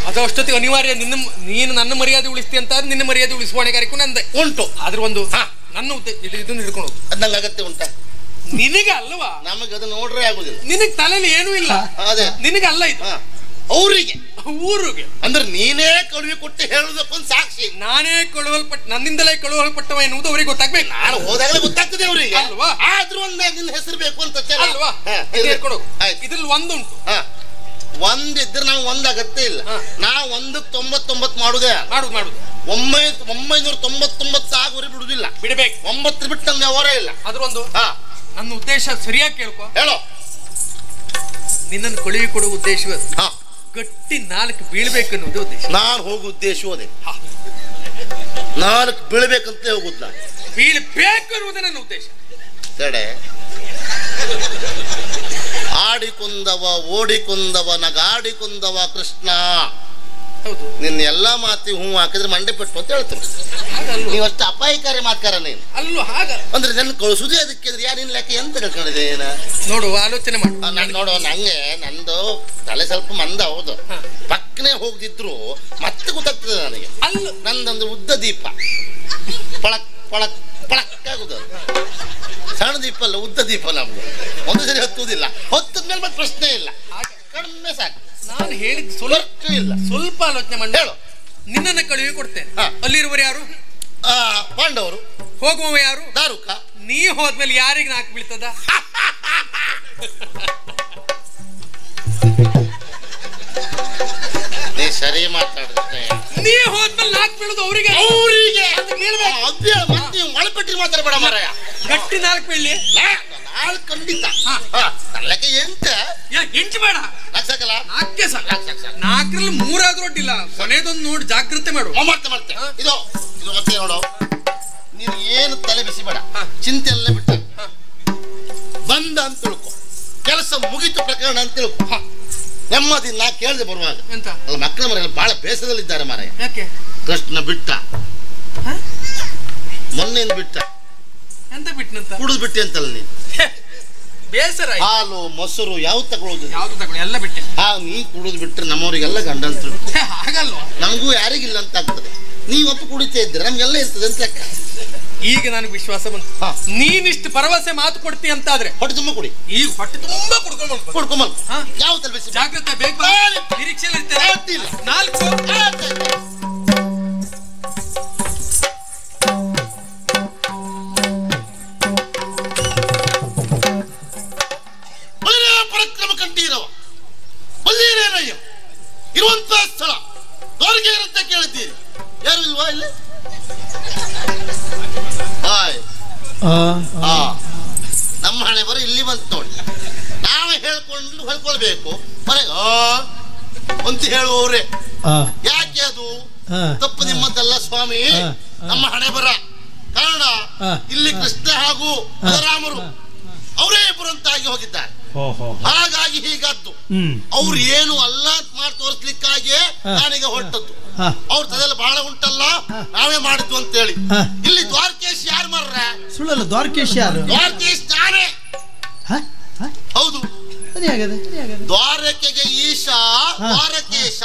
ಅದು ಅಷ್ಟೊತ್ತಿಗೆ ಅನಿವಾರ್ಯ. ನೀನು ನನ್ನ ಮರ್ಯಾದೆ ಉಳಿಸ್ತಿ ಅಂತ ನಿನ್ನ ಮರ್ಯಾದೆ ಉಳಿಸುವ ಹೊಣೆಗಾರಿಕೆ ನಂದೆ ಉಂಟು. ಆದ್ರೆ ಒಂದು ನನ್ನ ಇದನ್ನ ಹಿಡ್ಕೊಂಡು ಅದು ನಂಗೆ ಅಗತ್ಯ ಉಂಟ. ನಿನಗೆ ಅಲ್ವಾ? ನಮಗೆ ಅದು ನೋಡ್ರೆ ಆಗುದಿಲ್ಲ. ನಿನಗೆ ತಲೆಯಲ್ಲಿ ಏನೂ ಇಲ್ಲ. ಅದೇ ನಿನಗೆ ಅಲ್ಲ ಇದು, ಅವರಿಗೆ ಊರಿಗೆ. ಅಂದ್ರೆ ನೀನೇ ಕಳುಹಿ ಕೊಟ್ಟು ಹೇಳುದಕ್ಕೊಂದು ಸಾಕ್ಷಿ. ನಾನೇ ನನ್ನಿಂದಲೇ ಕಳುಹಲ್ಪಟ್ಟವ ಎನ್ನುವುದು ಅವರಿಗೆ ಗೊತ್ತಾಗ್ಬೇಕು. ನಾನು ಹೋದಾಗಲೇ ಗೊತ್ತಾಗ್ತದೆ ಅವರಿಗೆ ಅಲ್ವಾ? ಆದ್ರೂ ನಿನ್ನ ಹೆಸರು ಬೇಕು ಅಂತ ಅಲ್ವಾ? ಇದ್ರಲ್ಲಿ ಒಂದುಂಟು. ಒಂದಿದ್ರೆ ನಾವು ಒಂದ್ ಅಗತ್ಯ ಇಲ್ಲ. ನಾವು 199 ಮಾಡುದೇ ಮಾಡುದು. 999 ಆಗೋರಿ ಬಿಡುದಿಲ್ಲ. ಬಿಡಬೇಕು. 9 ಬಿಟ್ಟು ನಮ್ಗೆ ಅವರೇ ಇಲ್ಲ. ಅದ್ರ ಒಂದು ನನ್ನ ಉದ್ದೇಶ ಸರಿಯಾಗಿ ಕೇಳ್ಕೊ. ಹೇಳೋ. ನಿನ್ನನ್ನು ಕಳುಹಿ ಕೊಡುವ ಉದ್ದೇಶವೇ ಗಟ್ಟಿ 4 ಬೀಳ್ಬೇಕು ಅನ್ನೋದು ಉದ್ದೇಶ. ನಾನು ಹೋಗುವ ಉದ್ದೇಶ ಅದೇ. 4 ಬೀಳ್ಬೇಕಂತ ಹೋಗುದು. ನಾನು ಬೀಳ್ಬೇಕು ಅನ್ನೋದೇ ನನ್ನ ಉದ್ದೇಶ. ತಡೆ. ಆಡಿಕೊಂದವ ಓಡಿಕೊಂದವ ನಗಾಡಿಕೊಂದವ ಕೃಷ್ಣ ನಿನ್ನ ಎಲ್ಲಾ ಮಾತಿ ಹೂ ಹಾಕಿದ್ರೆ ಮಂಡೆ ಪೆಟ್ಟು ಅಂತ ಹೇಳ್ತಾರೆ. ನೀವು ಅಷ್ಟು ಅಪಾಯಕಾರಿ ಮಾತ್ಕಾರ ನೀನು. ಅಲ್ಲೂ ಹಾಗ ಅಂದ್ರೆ ನನ್ನ ಕಳಿಸುದೇ ಅದಕ್ಕೆ ಯಾರು ನಿನ್ನ ಲೆಕ್ಕ ಎಂತ ಕಳ್ಕೊಂಡಿದೆ ಏನ ನೋಡು, ಆಲೋಚನೆ ಮಾಡು. ನೋಡು, ನಂಗೆ ನಂದು ತಲೆ ಸ್ವಲ್ಪ ಮಂದ, ಹೌದು. ಪಕ್ಕನೆ ಹೋಗ್ದಿದ್ರು ಮತ್ತೆ ಗೊತ್ತಾಗ್ತದೆ ನನಗೆ. ಅಲ್ಲ, ನಂದೊಂದು ಉದ್ದ ದೀಪ ಪಳಕ್ ಪಳಕ್ ಪಳಕ್ ಆಗುದು. ಸಣ್ಣ ದೀಪ ಅಲ್ಲ, ಉದ್ದ ದೀಪ. ನಮ್ದು ಒಂದು ಸರಿ ಹತ್ತುವುದಿಲ್ಲ, ಹೊತ್ತದ ಮೇಲೆ ಮತ್ತೆ ಪ್ರಶ್ನೆ ಇಲ್ಲ, ಕಡಿಮೆ ಸಾಕು. ನಾನು ಹೇಳಿದ್ ಸ್ವಲ್ಪ ಇಲ್ಲ, ಸ್ವಲ್ಪ ಆಲೋಚನೆ ಮಾಡಿ ಹೇಳು. ನಿನ್ನನ್ನು ಕಳುವಿ ಕೊಡ್ತೇನೆ. ಅಲ್ಲಿರುವರು ಯಾರು? ಪಾಂಡವರು. ಹೋಗುವವ ಯಾರು? ದಾರುಕ. ನೀ ಹೋದ್ಮೇಲೆ ಯಾರಿಗೆ ನಾಲ್ಕು ಬೀಳ್ತದ? ನೀ ಸರಿ ಮಾತಾಡ್ತೇ. ನೀ ಹೋದ್ಮೇಲೆ ನಾಲ್ಕು ಬೀಳುದು ಅವರಿಗೆ. ಒಳಪಟ್ಟಿ ಮಾತಾಡಬೇಡ ಮಾರಾಯ. ಗಟ್ಟಿ ನಾಲ್ಕು ಬೀಳಿ. ನಾಲ್ಕು ಖಂಡಿತ. ಲೆಕ್ಕ ಎಂಟು ಬೇಡ, ಸಾಕಲ್ಲ. ನಾಲ್ಕೇ ಸಾಕು. ನಾಲ್ಕರಲ್ಲಿ ಮೂರಾದ್ರೂ ಒಟ್ಟಿಲ್ಲ, ಕೊನೆದೊಂದು ನೋಡಿ ಜಾಗ್ರತೆ ಮಾಡು. ಮಾಡ್ತೆ ಇದು ಮತ್ತೆ ನೋಡು, ನೀನು ಏನು ತಲೆ ಬಿಸಿ ಬೇಡ, ಚಿಂತೆ ಎಲ್ಲ ಬಿಟ್ಟ ಬಂದ ಅಂತ ತಿಳ್ಕೊ, ಕೆಲಸ ಮುಗಿತು ಪ್ರಕರಣ ಅಂತ ತಿಳ್ಕೊ. ನೆಮ್ಮದಿ. ನಾ ಕೇಳಿದೆ ಬರುವಾಗ, ಅಲ್ಲ ಮಕ್ಕಳ ಮನೆಯಲ್ಲಿ ಬಹಳ ಬೇಸರದಲ್ಲಿದ್ದಾರೆ ಮಾರಾಯ. ಯಾಕೆ? ಕೃಷ್ಣ ಬಿಟ್ಟ, ಮೊನ್ನೆಯಿಂದ ಬಿಟ್ಟ. ಎಂತ ಬಿಟ್ಟನಂತ? ಕುಡಿದು ಬಿಟ್ಟೆ ಅಂತಲ್ಲ ನೀನು. ಬೇಸರ. ಹಾಲು ಮೊಸರು ಯಾವ್ದು ತಗೊಳ್ಳೋದು? ಯಾವ್ದು ತಗೊಳ್ಳಿ, ಎಲ್ಲ ಬಿಟ್ಟೆ. ನೀ ಕುಡಿದು ಬಿಟ್ರೆ ನಮ್ಮವರಿಗೆಲ್ಲ ಗಂಡ ಅಂತ ಹಾಗಲ್ವ? ನಮಗೂ ಯಾರಿಗಿಲ್ಲ ಅಂತ ಆಗ್ತದೆ. ನೀವೊಬ್ಬ ಕುಡಿತಾ ಇದ್ರೆ ನಮ್ಗೆಲ್ಲ ಇರ್ತದೆ ಅಂತ ಲೆಕ್ಕ. ಈಗ ನನಗೆ ವಿಶ್ವಾಸ ಬಂತು. ನೀನಿಷ್ಟು ಭರವಸೆ ಮಾತು ಕೊಡ್ತಿ ಅಂತಾದ್ರೆ ಹೊಟ್ಟೆ ತುಂಬ ಕುಡಿ. ಈಗ ಹೊಟ್ಟೆ ತುಂಬಾ ಕುಡ್ಕೊಂಬ. ಯಾವ ತಲುಪಿಸಿ ಜಾಗ್ರತೆ, ಬೇಗ ನಿರೀಕ್ಷೆಯಲ್ಲಿ ಇರ್ತೇನೆ. ನಾಲ್ಕು ಪರಾಕ್ರಮ ಕಂಠೀರವ ಬಲ್ಲೀರೇನಯ್ಯ ಇರುವಂತಹ ಸ್ಥಳ ದೋರಿಗೆ ಇರುತ್ತೆ ಕೇಳಿದ್ದೀರಿ. ಯಾರು ಇಲ್ವಾ ಇಲ್ಲಿ? ನಮ್ಮ ಹಣೆ ಬರ ಇಲ್ಲಿ ಬಂತು ನೋಡಿ. ನಾವೇ ಹೇಳ್ಕೊಳ್ಬೇಕು ಅಂತ ಹೇಳುವವ್ರೆ. ಯಾಕೆ ಅದು ತಪ್ಪು ನಿಮ್ಮದಲ್ಲ ಸ್ವಾಮಿ, ನಮ್ಮ ಹಣೆ ಬರ. ಕಾರಣ ಇಲ್ಲಿ ಕೃಷ್ಣ ಹಾಗೂ ಬಲರಾಮರು ಅವರೇ ಇಬ್ಬರಂತಾಗಿ ಹೋಗಿದ್ದಾರೆ. ಹಾಗಾಗಿ ಹೀಗದ್ದು. ಅವ್ರು ಏನು ಅಲ್ಲ ಮಾಡಿ ತೋರಿಸ್ಲಿಕ್ಕಾಗಿಯೇ ನಾನೀಗ ಹೊರಟದ್ದು. ಅವ್ರ ತಲೆಲ್ಲ ಬಹಳ ಉಂಟಲ್ಲ, ನಾವೇ ಮಾಡಿದ್ವು ಅಂತ ಹೇಳಿ. ಇಲ್ಲಿ ದ್ವಾರಕೇಶ್ ಯಾರು ಮಾರ್ರ? ಸುಳ್ಳಲ್ಲ. ದ್ವಾರಕೇಶ್ ಯಾರು? ದ್ವಾರಕೇಶ್ ನಾನೇ. ಹೌದು, ದ್ವಾರಕೆಗೆ ಈಶಾ ದ್ವಾರಕೇಶ.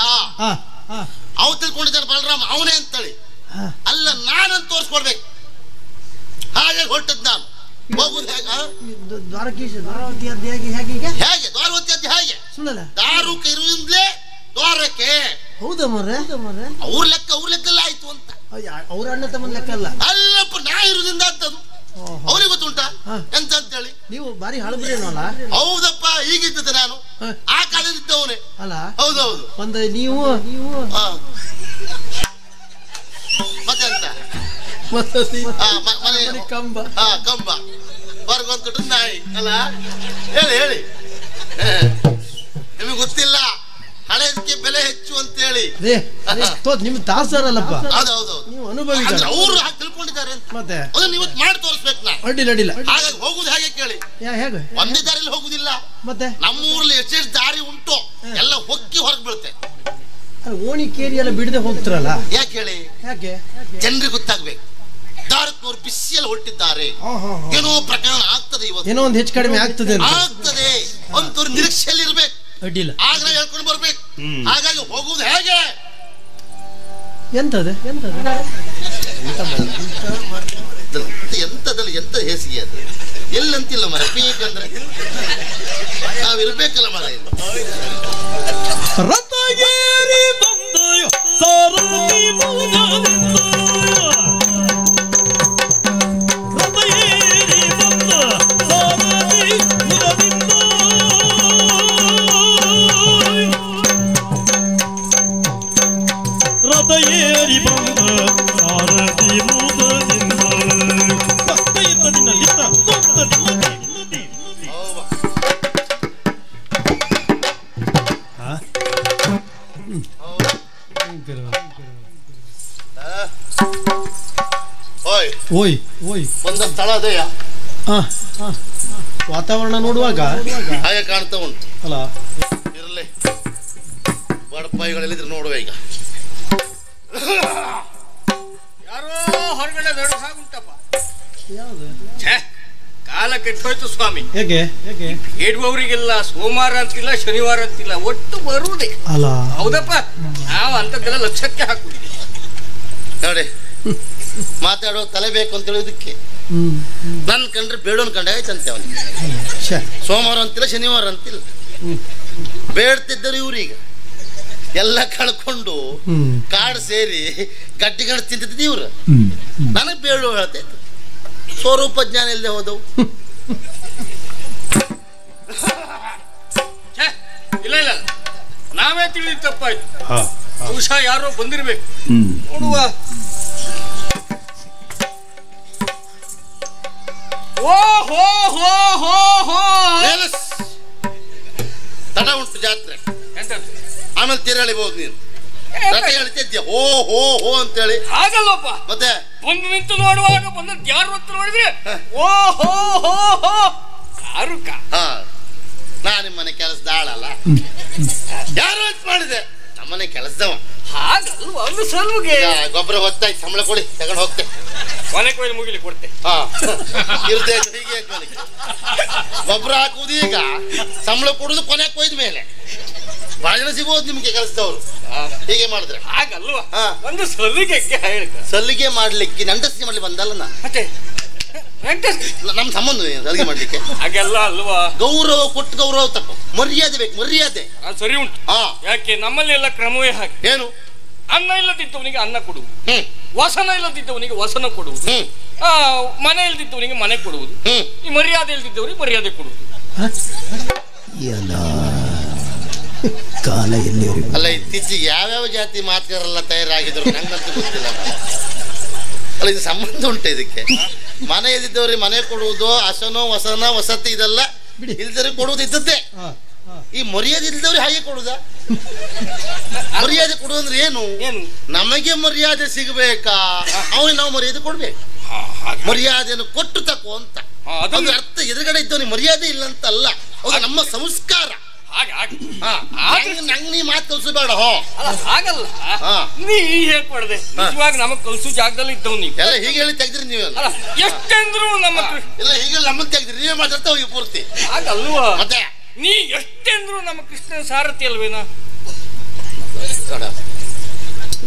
ಅವ್ ತಿಳ್ಕೊಂಡಿದ್ದಾನೆ ಬಲರಾಮ ಅವನೇ ಅಂತೇಳಿ. ಅಲ್ಲ, ನಾನಂತ ತೋರಿಸ್ಕೊಡ್ಬೇಕು. ಹಾಗೆ ಹೊರಟದ್ ನಾನು. ಹೋಗುದು ದ್ವಾರಕೇಶ್ ದ್ವಾರವತಿ ಹೇಗೆ ಹೇಗೆ ದ್ವಾರವತಿ ಅದ್ ಹೇಗೆ? ಸುಳ್ಳಲ್ಲ. ದಾರುಕ ಇರುವುದಿಂದಲೇ ದ್ವಾರಕೆ. ಹೌದಾ ಮರ್ರೆ? ಅವ್ರ ಲೆಕ್ಕ ಆಯ್ತು ಅಂತ. ಅವ್ರ ಅಣ್ಣ ತಮ್ಮನ ಲೆಕ್ಕ ಅಲ್ಲ. ಅಲ್ಲಪ್ಪ, ನಾ ಇರುವುದಿಂದ ಅಂತದ್ದು ಅವ್ರಿಗೆ ಗೊತ್ತುಂಟಾ ಎಂತ ಅಂತೇಳಿ. ನೀವು ಬಾರಿ ಹಳಬ್ರೇನಲ್ಲ? ಹೌದಪ್ಪ, ಈಗಿದ್ದೆ ನಾನು, ಆ ಕಾಲದಿದ್ದವನೇ ಅಲ್ಲ. ಹೌದೌದು. ಒಂದು ನೀವು ಮತ್ತೆ ಅಂತ ಕಂಬ ಹೊರಗೊಂದು ನಾಯಿ ಅಲ್ಲ. ಹೇಳಿ ನಿಮಗೆ ಗೊತ್ತಿಲ್ಲ, ಹಳೆದಕ್ಕೆ ಬೆಲೆ ಹೆಚ್ಚು ಅಂತ ಹೇಳಿ. ನಿಮ್ ದಾಸರಲ್ಲಪ್ಪ. ಹೌದೌದು, ನೀವು ಅನುಭವಿ. ಅವ್ರು ಹಾಗೆ ತಿಳ್ಕೊಂಡಿದ್ದಾರೆ ಅಂತ. ಮತ್ತೆ ಅದನ್ನ ಇವತ್ತು ಮಾಡಿ ತೋರಿಸ್ಬೇಕು. ನಾ ಅಡ್ಡಿಲ್ಲ. ಹಾಗಾಗಿ ಹೋಗುದು ಹೇಗೆ ಕೇಳಿ. ಒಂದೇ ದಾರಿಯಲ್ಲಿ ಹೋಗುದಿಲ್ಲ. ಮತ್ತೆ ನಮ್ಮೂರಲ್ಲಿ ಎಷ್ಟೆಷ್ಟು ದಾರಿ ಉಂಟು ಎಲ್ಲ ಹೊಕ್ಕಿ ಹೊರಗೆ ಬೀಳುತ್ತೆ. ಓಣಿ ಕೇರಿ ಎಲ್ಲ ಬಿಡದೆ ಹೋಗ್ತಿರಲ್ಲ. ಯಾಕೆ ಹೇಳಿ? ಯಾಕೆ? ಜನರಿಗೆ ಗೊತ್ತಾಗ್ಬೇಕು. ದಾರಕ್ನವ್ರು ಬಿಸಿಯಲ್ಲಿ ಹೊರಟಿದ್ದಾರೆ, ಏನೋ ಪ್ರಕರಣ ಆಗ್ತದೆ ಇವತ್ತು, ಏನೋ ಒಂದು ಹೆಚ್ಚು ಕಡಿಮೆ ಆಗ್ತದೆ ಅಂತವ್ರು ನಿರೀಕ್ಷೆಯಲ್ಲಿ ಇರ್ಬೇಕು. ಅಡ್ಡಿಲ್ಲ. ಆಗ ಹೇಳ್ಕೊಂಡು ಬರ್ಬೇಕು. ಹಾಗಾಗಿ ಹೋಗುವುದು ಹೇಗೆ? ಎಂತದೆ ಎಂತದಲ್ಲಿ ಎಂತ ಹೇಸಿಗೆ ಅದು ಎಲ್ಲಂತಿಲ್ಲ ಮರ. ಬೇಕಂದ್ರೆ ನಾವಿರ್ಬೇಕಲ್ಲ ಮರ. ರಥಗೇರಿ ಬಂದಯ ಸಾರಥಿ ಮುಗನಿಂದ, ರಥಗೇರಿ ಬಂದ ಸಾರಥಿ ಮುಗನಿಂದ, ರಥಗೇರಿ ಬಂದ ಸಾರಥಿ ಮುಗನಿಂದ, ಒಂದು ಸ್ಥಳ ಅದೇಯ ವಾತಾವರಣ ನೋಡುವಾಗ ಹಾಗೆ ಕಾಣ್ತಾ ಉಂಟು ಅಲ್ಲ. ಇರಲಿ, ಬಡಪಾಯಿಗಳೆಲ್ಲಿದ್ರೆ ನೋಡುವ ಈಗ. ಸ್ವಾಮಿ. ಹೇಗೆ ಹೇಗೆ ಹೇಳುವವರಿಗೆಲ್ಲ ಸೋಮವಾರ ಅಂತಿಲ್ಲ, ಶನಿವಾರ ಅಂತಿಲ್ಲ, ಒಟ್ಟು ಬರುವುದೇ. ಅಲ್ಲ ಹೌದಪ್ಪ, ನಾವು ಅಂತದ್ದೆಲ್ಲ ಲಕ್ಷಕ್ಕೆ ಹಾಕುದಿಲ್ಲ ನೋಡಿ. ಮಾತಾಡೋ ತಲೆ ಬೇಕು ಅಂತ ಹೇಳೋದಕ್ಕೆ ನನ್ ಕಂಡ್ರೆ ಬೇಡೋನ್ ಕಂಡ ಆಯ್ತಂತೆ ಅವನಿಗೆ. ಸೋಮವಾರ ಅಂತಿಲ್ಲ, ಶನಿವಾರ ಅಂತಿಲ್ಲ. ಬೇಡ್ತಿದ್ದರು ಇವ್ರೀಗ ಎಲ್ಲ ಕಳ್ಕೊಂಡು ಕಾಡು ಸೇರಿ ಗಡ್ಡಿ ಗಂಡು ತಿಂತಿದ್ದು ಇವ್ರು. ನನಗೆ ಬೇಡ ಹೇಳ್ತೈತೆ, ಸ್ವರೂಪ ಜ್ಞಾನ ಇಲ್ಲದೆ ಹೋದವು. ಇಲ್ಲ ಇಲ್ಲ, ನಾವೇ ತಿಳಿದ ತಪ್ಪಾಯ್ತು. ಬಹುಶಃ ಯಾರೋ ಬಂದಿರ್ಬೇಕು, ನೋಡುವ. ಓ ಹೋ ಹೋ ಹೋ ಹೋ, ತಡ ಉಂಟು ಜಾತ್ರೆ. ಎಂತದ್ದು? ಆಮೇಲೆ ತಿರಳಿಬಹುದು ನೀನು. ರಥ ಹೇಳ್ತಿದ್ಯ ಹೋ ಹೋ ಹೋ ಅಂತೇಳಿ. ಹಾಗಲ್ಲಪ್ಪ, ಮತ್ತೆ ಬಂದು ನಿಂತು ನೋಡುವಾಗ ಬಂದದ್ದು ಯಾರು ಅಂತ ನೋಡಿದ್ರೆ ಓ ಹೋ ಹೋ ಹೋ ಕಾರುಕ. ಹಾ, ನಾ ನಿಮ್ಮನೆ ಕೆಲಸದ ಆಳಲ್ಲ, ಯಾರು ಅಂತ ಮಾಡಿದೆ, ನಮ್ಮನೆ ಕೆಲಸದವ. ಹಾಗಲ್ವ, ಒಂದು ಸಲುಗೆ ಗೊಬ್ಬರ ಹೊತ್ತಾಯ್ತು, ಸಂಬಳ ಕೊಡಿ ತಗೊಂಡು ಹೋಗ್ತೆ. ಕೊನೆ ಕೊಯ್ಲು ಮುಗಿಲಿ ಕೊಡ್ತೆ. ಹಾ, ಇರ್ದೇ ಹೀಗೆ ಗೊಬ್ಬರ ಹಾಕುವುದು ಈಗ, ಸಂಬಳ ಕೊಡುದು ಕೊನೆ ಕೊಯ್ದ ಮೇಲೆ. ಬಹಳ ಜನ ಸಿಗೋದು ನಿಮ್ಗೆ ಕೆಲಸದವರು ಹೀಗೆ ಮಾಡಿದ್ರೆ. ಹಾಗಲ್ವ, ಒಂದು ಸಲಿಗೆ ಹೇಳ್ಕ. ಸಲ್ಲಿಗೆ ಮಾಡ್ಲಿಕ್ಕೆ ನಂಟಸ್ತಿ ಮಾಡ್ಲಿಕ್ಕೆ ಬಂದಲ್ಲ ನಾ. ಮತ್ತೆ ನಮ್ ಸಂಬಂಧ ಸಲಿಗೆ ಮಾಡ್ಲಿಕ್ಕೆ ಹಾಗೆಲ್ಲ ಅಲ್ವಾ. ಗೌರವ ಕೊಟ್ಟು ಗೌರವ ತಪ್ಪು, ಮರ್ಯಾದೆ ಬೇಕು, ಮರ್ಯಾದೆ. ಸರಿ ಉಂಟು. ಯಾಕೆ ನಮ್ಮಲ್ಲಿ ಎಲ್ಲ ಕ್ರಮವೇ ಹಾಗೆ. ಏನು? ಅನ್ನ ಇಲ್ಲದಿದ್ದವನಿಗೆ ಅನ್ನ ಕೊಡುವುದು, ವಸನ ಇಲ್ಲದಿದ್ದವನಿಗೆ ವಸನ ಕೊಡುವುದು, ಮನೆ ಇಲ್ದಿದ್ದವನಿಗೆ ಮನೆ ಕೊಡುವುದು, ಈ ಮರ್ಯಾದೆ ಇಲ್ದಿದ್ದವನಿಗೆ ಮರ್ಯಾದೆ ಕೊಡುವುದು. ಕಾಲ ಎಲ್ಲಿ ಅಲ್ಲ, ಇತ್ತೀಚೆಗೆ ಯಾವ್ಯಾವ ಜಾತಿ ಮಾತುಗಾರೆಲ್ಲ ತಯಾರಾಗಿದ್ರು ನಂಗಂತೂ ಗೊತ್ತಿಲ್ಲ. ಅಲ್ಲ, ಇದು ಸಂಬಂಧ ಉಂಟು ಇದಕ್ಕೆ. ಮನೆ ಇದ್ದಿದ್ದವ್ರಿಗೆ ಮನೆ ಕೊಡುವುದು, ಹಸನೋ ವಸನ ವಸತಿ ಇದೆಲ್ಲ ಇಲ್ದವ್ರಿಗೆ ಕೊಡುವುದು ಇದ್ದದ್ದೇ. ಈ ಮರ್ಯಾದೆ ಇಲ್ದವ್ರಿಗೆ ಹಾಗೆ ಕೊಡುದ? ಮರ್ಯಾದೆ ಕೊಡುವಂದ್ರೆ ಏನು? ನಮಗೆ ಮರ್ಯಾದೆ ಸಿಗಬೇಕಾ, ಅವನಿಗೆ ನಾವು ಮರ್ಯಾದೆ ಕೊಡ್ಬೇಕು. ಮರ್ಯಾದೆಯನ್ನು ಕೊಟ್ಟು ತಕೋ ಅಂತ ಅದ್ರ ಅರ್ಥ. ಎದುರುಗಡೆ ಇದ್ದವನಿಗೆ ಮರ್ಯಾದೆ ಇಲ್ಲ ಅಂತ ಅಲ್ಲ, ಅದು ನಮ್ಮ ಸಂಸ್ಕಾರ. ನಂಗೆ ನೀ ಮಾತು ಕಲ್ಸಬೇಡ. ಹಾಗಲ್ಲ, ನೀ ಹೇಳ್ಕೊಡ್ದೆ. ನಿಜವಾಗಿ ನಮಗ್ ಕಲ್ಸು ಜಾಗದಲ್ಲಿ ಇದ್ದವ್ ನೀವು ಎಲ್ಲ ಹೀಗೆ ಹೇಳಿ ತೆಗ್ದ್ರಿ ನೀವೆಲ್ಲ. ಎಷ್ಟೆಂದ್ರು ನಮ್ಮ ಎಲ್ಲ ಹೀಗೆ ನಮ್ಮನ್ನ ತೆಗ್ದ್ರಿ, ನೀವೇ ಮಾತಾಡ್ತಾ ಹೋಗಿ ಪೂರ್ತಿ. ಹಾಗಲ್ವಾ, ಮತ್ತೆ ನೀ ಎಷ್ಟೆಂದ್ರು ನಮ್ಮ ಕೃಷ್ಣನ ಸಾರಥಿ ಅಲ್ವೇನಾ?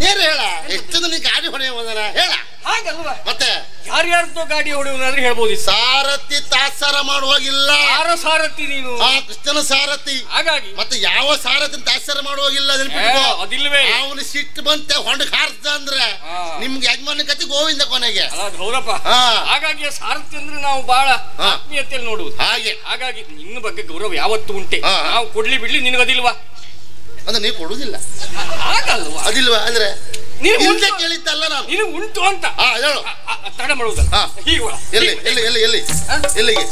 ನೇರ ಹೇಳ, ಎಷ್ಟು ನೀ ಗಾಡಿ ಹೊಣೆ ಹೋದನ ಹೇಳ. ಹಾಗಲ್ವಾ, ಮತ್ತೆ ಯಾರ್ಯಾರ್ದೋ ಗಾಡಿ ಹೊಡೆಯೋನಾದ್ರೆ ಹೇಳ್ಬೋದು. ಸಾರಥಿ ತಾತ್ಸಾರ ಮಾಡುವಾಗಿಲ್ಲ. ಯಾರ ಸಾರಥಿ ನೀನು? ಆ ಕೃಷ್ಣನ ಸಾರಥಿ. ಹಾಗಾಗಿ ಮತ್ತೆ ಯಾವ ಸಾರಥಿ ತಾತ್ಸಾರ ಮಾಡುವಾಗಿಲ್ಲ. ಅದಿಲ್ವೇ? ಅವನು ಸಿಟ್ಟು ಬಂತೆ ಹೊಂಡಕ್ ಹಾರ್ದ ಅಂದ್ರೆ ನಿಮ್ಗೆ ಯಜಮಾನ ಕತಿ ಗೋವಿಂದ ಕೊನೆಗೆ. ಹೌದಪ್ಪ. ಹಾಗಾಗಿ ಸಾರಥಿ ಅಂದ್ರೆ ನಾವು ಬಹಳ ಆತ್ಮೀಯತೆಯಲ್ಲಿ ನೋಡುವುದು. ಹಾಗಾಗಿ ನಿನ್ನ ಬಗ್ಗೆ ಗೌರವ ಯಾವತ್ತು ಉಂಟೆ. ನಾವು ಕೊಡ್ಲಿ ಬಿಡ್ಲಿ ನಿನಗದಿಲ್ವಾ? ಅಂದ್ರೆ ನೀವು ಕೊಡುದಿಲ್ಲ. ಹಾಗಲ್ವಾ? ಅದಿಲ್ವಾ ಅಂದ್ರೆ ನೀನು ಕೇಳಿದ್ದಲ್ಲ ನಾನು. ನೀನು ಉಂಟು ಅಂತ ಹೇಳು. ತಡ ಮಾಡುವುದಲ್ಲ. ಎಲ್ಲಿ ಎಲ್ಲಿ ಎಲ್ಲಿ ಎಲ್ಲಿ ಎಲ್ಲಿಗೆ?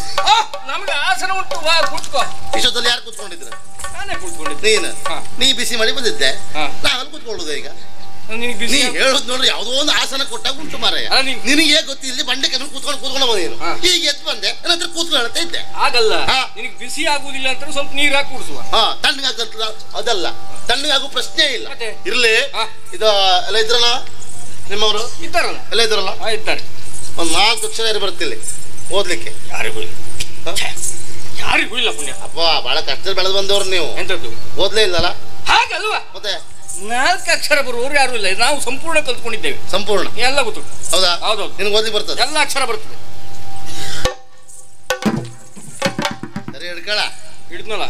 ನಮ್ಗೆ ಆಸನ ಉಂಟು, ವಾ ಕೂತ್ಕೋ. ಇಷ್ಟೊತ್ತಲ್ಲಿ ಯಾರು ಕೂತ್ಕೊಂಡಿದ್ರ? ನಾನೇ ಕೂತ್ಕೊಂಡಿದ್ದೆ. ನೀ ಬಿಸಿ ಮಾಡಿ ಬಂದಿದ್ದೆ, ನಾವಲ್ಲಿ ಕೂತ್ಕೊಳ್ಳುದು ಈಗ. ನೀ ಹೇಳುದು ನೋಡ್ರಿ, ಯಾವ್ದೋ ಒಂದು ಆಸನ ಕೊಟ್ಟಾಗ ಉಂಟು ಮಾರಾಯ. ನಿನಗೆ ಗೊತ್ತಿಲ್ಲ, ಬಂಡೆ ಕಮ್ಮಿ ಕೂತ್ಕೊಂಡು ಬಂದೇನು. ಈಗ ಎದ್ದು ಬಂದೆ, ನನ್ನ ಹತ್ರ ಕೂತ್ಕೊಂಡು ಹೇಳ್ತಾ ಇದ್ದೆ. ಆಗಲ್ಲ, ನಿನಗೆ ಬಿಸಿ ಆಗುದಿಲ್ಲ ಅಂತ ಸ್ವಲ್ಪ ನೀರ್ ಹಾಕಿ ಕುಡಿಸುವ. ತಣ್ಣಗಾಗಲ್ಲ, ಅದಲ್ಲ, ತಣ್ಣಗಾಗೋ ಪ್ರಶ್ನೆ ಇಲ್ಲ. ಇರ್ಲಿ, ಇದು ಎಲ್ಲ ಇದ್ರಲ್ಲ ನಿಮ್ಮವರು? ಇದ್ದಾರಲ್ಲ, ಎಲ್ಲ ಇದ್ರಲ್ಲ? ಇದ್ದಾರೆ. ಒಂದ್ 4 ಅಕ್ಷರ ಯಾರು ಬರ್ತಿಲ್ಲ ಓದ್ಲಿಕ್ಕೆ? ಯಾರಿಗೂ ಇಲ್ಲ ಪುಣ್ಯ. ಅಪ್ಪ, ಬಹಳ ಕಷ್ಟ ಬೆಳೆದು ಬಂದವ್ರು ನೀವು. ಎಂತದ್ದು ಓದ್ಲೇ ಇಲ್ಲಲ್ಲ? ಹಾಗಲ್ವಾ, ಮತ್ತೆ 4 ಅಕ್ಷರ ಬರುವವರು ಯಾರು ಇಲ್ಲ. ನಾವು ಸಂಪೂರ್ಣ ಕಲ್ತ್ಕೊಂಡಿದ್ದೇವೆ. ಸಂಪೂರ್ಣ ಎಲ್ಲ ಗೊತ್ತು. ಹೌದಾ? ಹೌದೌದು. ನಿನ್ಗೆ ಓದ್ಲಿಕ್ಕೆ ಬರ್ತದೆ? ಎಲ್ಲ ಅಕ್ಷರ ಬರ್ತದೆ. ಸರಿ, ಹಿಡ್ಕಳ. ಹಿಡಿದ್ನಲ್ಲ,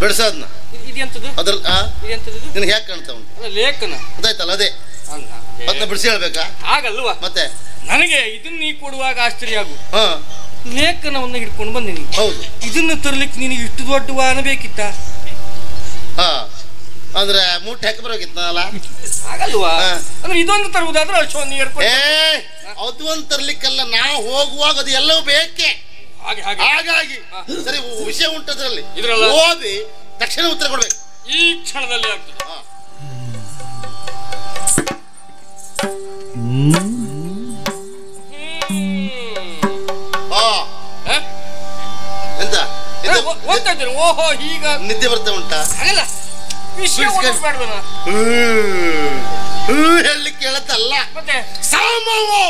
ಬಿಡ್ಸದ್ನ. ಇದೆಂತದ್ದು? ಅದ್ರಲ್ಲಿ ಇದೆಂತದ್ದು? ನಿನಗೆ ಯಾಕೆ ಕಾಣ್ತಾ ಉಂಟು? ಲೇಖನ ಗೊತ್ತಾಯ್ತಲ್ಲ, ಅದೇ ಅದನ್ನ ಬಿಡಿಸಿ ಹೇಳ್ಬೇಕಾ? ಹಾಗಲ್ವಾ, ಮತ್ತೆ ನನಗೆ ಇದನ್ನ ನೀ ಕೊಡುವಾಗ ಆಶ್ಚರ್ಯ ಆಗು. ಲೇಖನವನ್ನು ಹಿಡ್ಕೊಂಡು ಬಂದಿನಿ. ಹೌದು. ಇದನ್ನ ತರ್ಲಿಕ್ಕೆ ನಿನಗೆ ಇಷ್ಟು ದೊಡ್ಡ ವಾಹನ ಬೇಕಿತ್ತ? ಅಂದ್ರೆ ಮೂಟೆ ಹಾಕಿ ಬರೋಕಿತ್ತಲ್ಲ? ಹಾಗಲ್ವಾ, ಅಂದ್ರೆ ಇದೊಂದು ತರುವುದಾದ್ರೆ ಅಷ್ಟೊಂದು ಏರ್ಕೊಂಡು. ಅದು ಒಂದು ತರ್ಲಿಕ್ಕಲ್ಲ, ನಾವು ಹೋಗುವಾಗ ಅದು ಎಲ್ಲವೂ ಬೇಕೆ. ಹಾಗಾಗಿ ಸರಿ, ವಿಷಯ ಉಂಟದ್ರಲ್ಲಿ, ಓದಿ ತಕ್ಷಣ ಉತ್ತರ ಕೊಡ್ಬೇಕು. ಈ ಕ್ಷಣದಲ್ಲಿ ಆಗ್ತದೆ. ಎಂತ ಓದ್ತಾ ಇದ್ದೇನೆ. ಓಹೋ, ಈಗ ನಿದ್ದೆ ಬರ್ತಾ ಉಂಟಾ? ಹಾಗಲ್ಲ, ವಿಷಯ ಹೇಳಲಿಕ್ಕೆ ಹೇಳತ್ತಲ್ಲ, ಮತ್ತೆ ಸಂಗ್ರಾಮವೋ